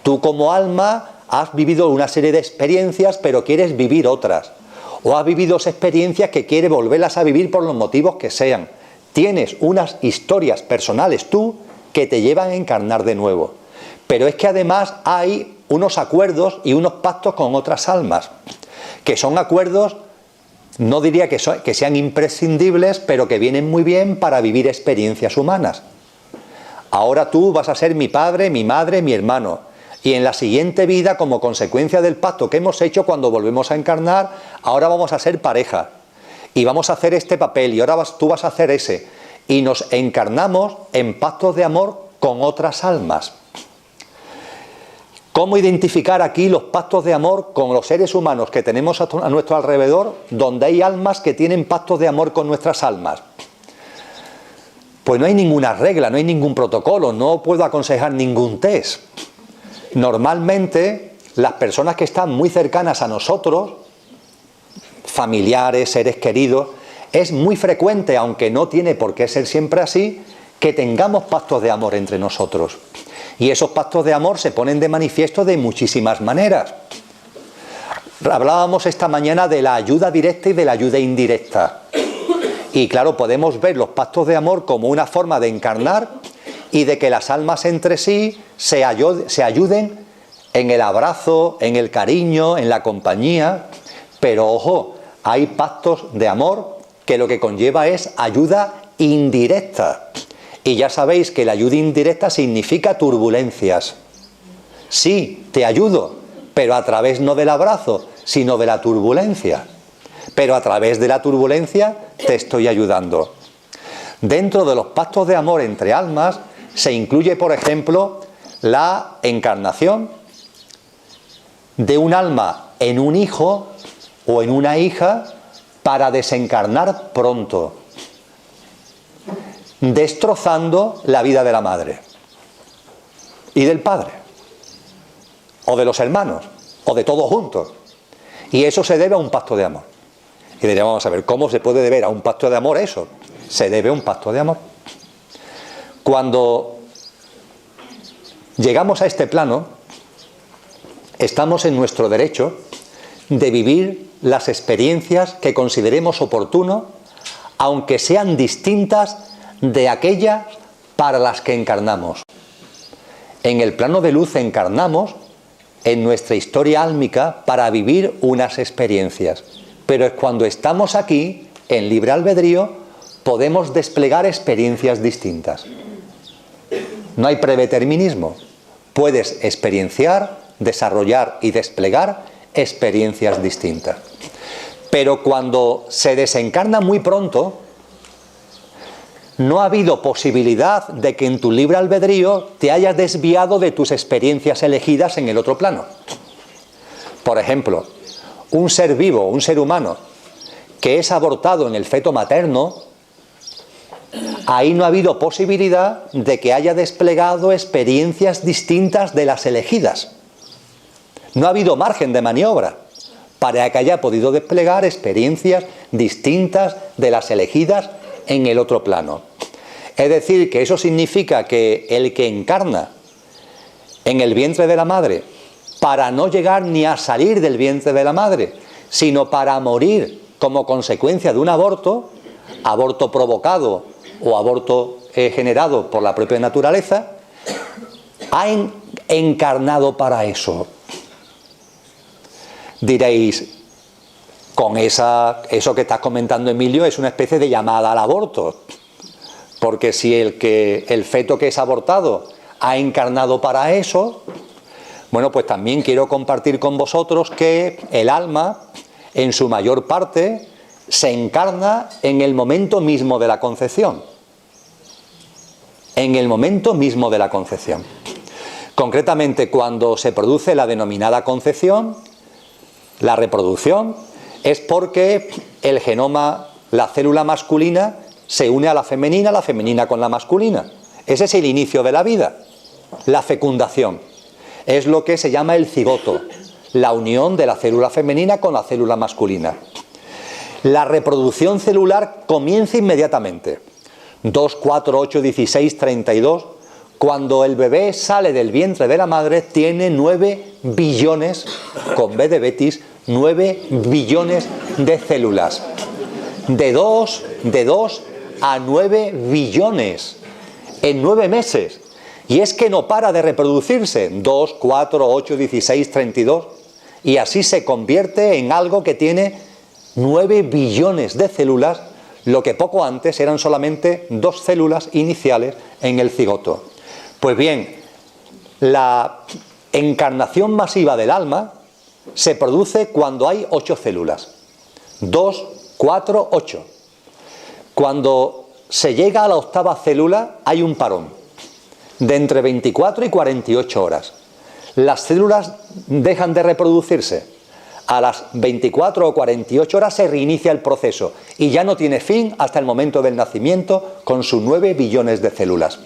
Tú como alma has vivido una serie de experiencias, pero quieres vivir otras. O has vivido experiencias que quieres volverlas a vivir por los motivos que sean. Tienes unas historias personales tú que te llevan a encarnar de nuevo. Pero es que además hay unos acuerdos y unos pactos con otras almas, que son acuerdos, no diría que sean imprescindibles, pero que vienen muy bien para vivir experiencias humanas. Ahora tú vas a ser mi padre, mi madre, mi hermano. Y en la siguiente vida, como consecuencia del pacto que hemos hecho cuando volvemos a encarnar, ahora vamos a ser pareja. Y vamos a hacer este papel y ahora tú vas a hacer ese. Y nos encarnamos en pactos de amor con otras almas. ¿Cómo identificar aquí los pactos de amor con los seres humanos que tenemos a nuestro alrededor, donde hay almas que tienen pactos de amor con nuestras almas? Pues no hay ninguna regla, no hay ningún protocolo, no puedo aconsejar ningún test. Normalmente, las personas que están muy cercanas a nosotros, familiares, seres queridos, es muy frecuente, aunque no tiene por qué ser siempre así, que tengamos pactos de amor entre nosotros. Y esos pactos de amor se ponen de manifiesto de muchísimas maneras. Hablábamos esta mañana de la ayuda directa y de la ayuda indirecta. Y claro, podemos ver los pactos de amor como una forma de encarnar y de que las almas entre sí se ayuden en el abrazo, en el cariño, en la compañía. Pero ojo, hay pactos de amor que lo que conlleva es ayuda indirecta. Y ya sabéis que la ayuda indirecta significa turbulencias. Sí, te ayudo, pero a través no del abrazo, sino de la turbulencia. Pero a través de la turbulencia te estoy ayudando. Dentro de los pactos de amor entre almas se incluye, por ejemplo, la encarnación de un alma en un hijo o en una hija para desencarnar pronto, destrozando la vida de la madre y del padre, o de los hermanos, o de todos juntos. Y eso se debe a un pacto de amor. Y diríamos, vamos a ver, ¿cómo se puede deber a un pacto de amor eso? Se debe a un pacto de amor. Cuando llegamos a este plano, estamos en nuestro derecho de vivir las experiencias que consideremos oportuno, aunque sean distintas de aquellas para las que encarnamos. En el plano de luz encarnamos en nuestra historia álmica para vivir unas experiencias. Pero es cuando estamos aquí, en libre albedrío, podemos desplegar experiencias distintas. No hay predeterminismo. Puedes experienciar, desarrollar y desplegar experiencias distintas. Pero cuando se desencarna muy pronto, no ha habido posibilidad de que en tu libre albedrío te hayas desviado de tus experiencias elegidas en el otro plano. Por ejemplo, un ser vivo, un ser humano, que es abortado en el feto materno, ahí no ha habido posibilidad de que haya desplegado experiencias distintas de las elegidas. No ha habido margen de maniobra para que haya podido desplegar experiencias distintas de las elegidas en el otro plano. Es decir, que eso significa que el que encarna en el vientre de la madre, para no llegar ni a salir del vientre de la madre, sino para morir como consecuencia de un aborto provocado o aborto generado por la propia naturaleza, ha encarnado para eso. Diréis, con eso que estás comentando, Emilio, es una especie de llamada al aborto, porque si el feto que es abortado ha encarnado para eso, bueno, pues también quiero compartir con vosotros que el alma, en su mayor parte, se encarna en el momento mismo de la concepción. En el momento mismo de la concepción. Concretamente, cuando se produce la denominada concepción, la reproducción, es porque el genoma, la célula masculina, se une a la femenina con la masculina. Ese es el inicio de la vida. La fecundación. Es lo que se llama el cigoto, la unión de la célula femenina con la célula masculina. La reproducción celular comienza inmediatamente. 2, 4, 8, 16, 32. Cuando el bebé sale del vientre de la madre, tiene 9 billones, con B de Betis, 9 billones de células. De 2 a 9 billones en 9 meses. Y es que no para de reproducirse. 2, 4, 8, 16, 32. Y así se convierte en algo que tiene 9 billones de células, lo que poco antes eran solamente 2 células iniciales en el cigoto. Pues bien, la encarnación masiva del alma se produce cuando hay 8 células. 2, 4, 8. Cuando se llega a la 8ª célula hay un parón de entre 24 y 48 horas. Las células dejan de reproducirse. A las 24 o 48 horas se reinicia el proceso y ya no tiene fin hasta el momento del nacimiento con sus 9 billones de células.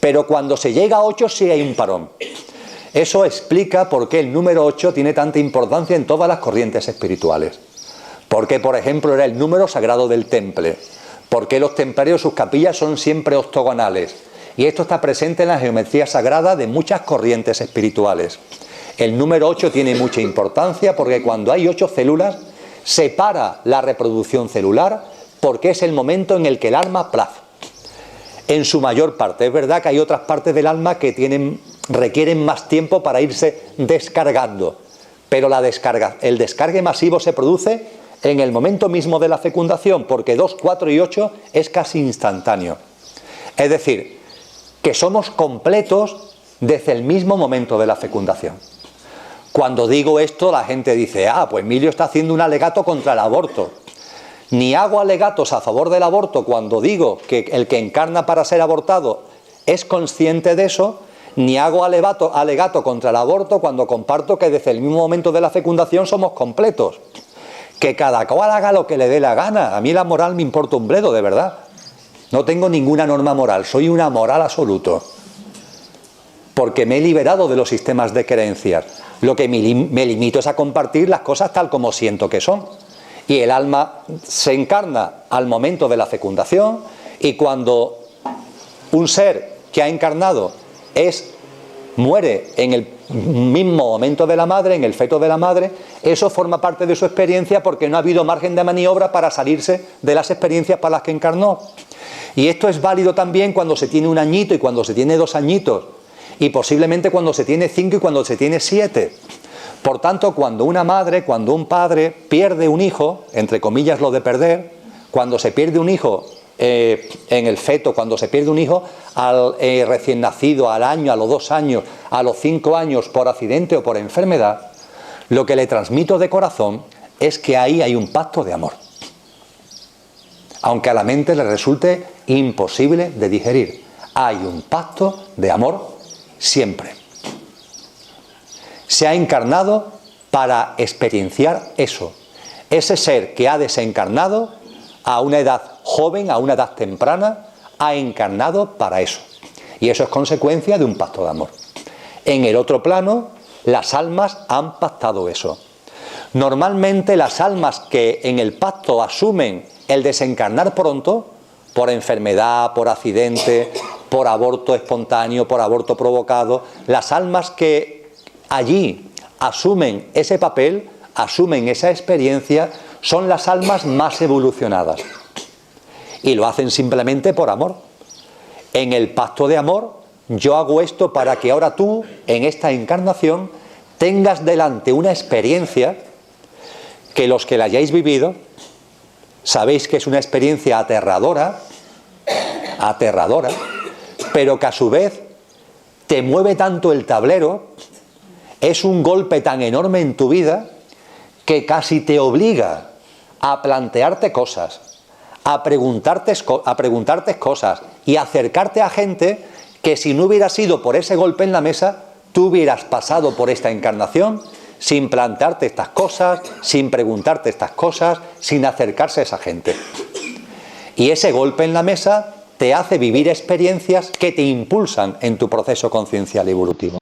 Pero cuando se llega a 8 sí hay un parón. Eso explica por qué el número 8 tiene tanta importancia en todas las corrientes espirituales. Porque, por ejemplo, era el número sagrado del temple. Porque los templarios, sus capillas son siempre octogonales. Y esto está presente en la geometría sagrada de muchas corrientes espirituales. El número 8 tiene mucha importancia porque cuando hay 8 células se para la reproducción celular porque es el momento en el que el alma plaza. En su mayor parte. Es verdad que hay otras partes del alma que requieren más tiempo para irse descargando. Pero el descargue masivo se produce en el momento mismo de la fecundación porque 2, 4 y 8 es casi instantáneo. Es decir, que somos completos desde el mismo momento de la fecundación. Cuando digo esto, la gente dice, pues Emilio está haciendo un alegato contra el aborto. Ni hago alegatos a favor del aborto cuando digo que el que encarna para ser abortado es consciente de eso, ni hago alegato contra el aborto cuando comparto que desde el mismo momento de la fecundación somos completos. Que cada cual haga lo que le dé la gana. A mí la moral me importa un bledo, de verdad. No tengo ninguna norma moral, soy una moral absoluto. Porque me he liberado de los sistemas de creencias. Lo que me limito es a compartir las cosas tal como siento que son. Y el alma se encarna al momento de la fecundación y cuando un ser que ha encarnado muere en el mismo momento de la madre, en el feto de la madre, eso forma parte de su experiencia porque no ha habido margen de maniobra para salirse de las experiencias para las que encarnó. Y esto es válido también cuando se tiene 1 añito y cuando se tiene 2 añitos. Y posiblemente cuando se tiene 5 y cuando se tiene 7. Por tanto, cuando una madre, cuando un padre pierde un hijo, entre comillas lo de perder, cuando se pierde un hijo en el feto, cuando se pierde un hijo al recién nacido, al año, a los 2 años, a los 5 años, por accidente o por enfermedad, lo que le transmito de corazón es que ahí hay un pacto de amor. Aunque a la mente le resulte imposible de digerir, hay un pacto de amor siempre. Se ha encarnado para experienciar eso. Ese ser que ha desencarnado a una edad joven, a una edad temprana, ha encarnado para eso. Y eso es consecuencia de un pacto de amor. En el otro plano, las almas han pactado eso. Normalmente las almas que en el pacto asumen el desencarnar pronto, por enfermedad, por accidente, por aborto espontáneo, por aborto provocado, las almas que allí asumen ese papel, asumen esa experiencia, son las almas más evolucionadas. Y lo hacen simplemente por amor. En el pacto de amor, yo hago esto para que ahora tú, en esta encarnación, tengas delante una experiencia que los que la hayáis vivido, sabéis que es una experiencia aterradora, pero que a su vez te mueve tanto el tablero, es un golpe tan enorme en tu vida, que casi te obliga a plantearte cosas, a preguntarte cosas y a acercarte a gente que si no hubiera sido por ese golpe en la mesa, tú hubieras pasado por esta encarnación sin plantearte estas cosas, sin preguntarte estas cosas, sin acercarse a esa gente. Y ese golpe en la mesa te hace vivir experiencias que te impulsan en tu proceso conciencial evolutivo.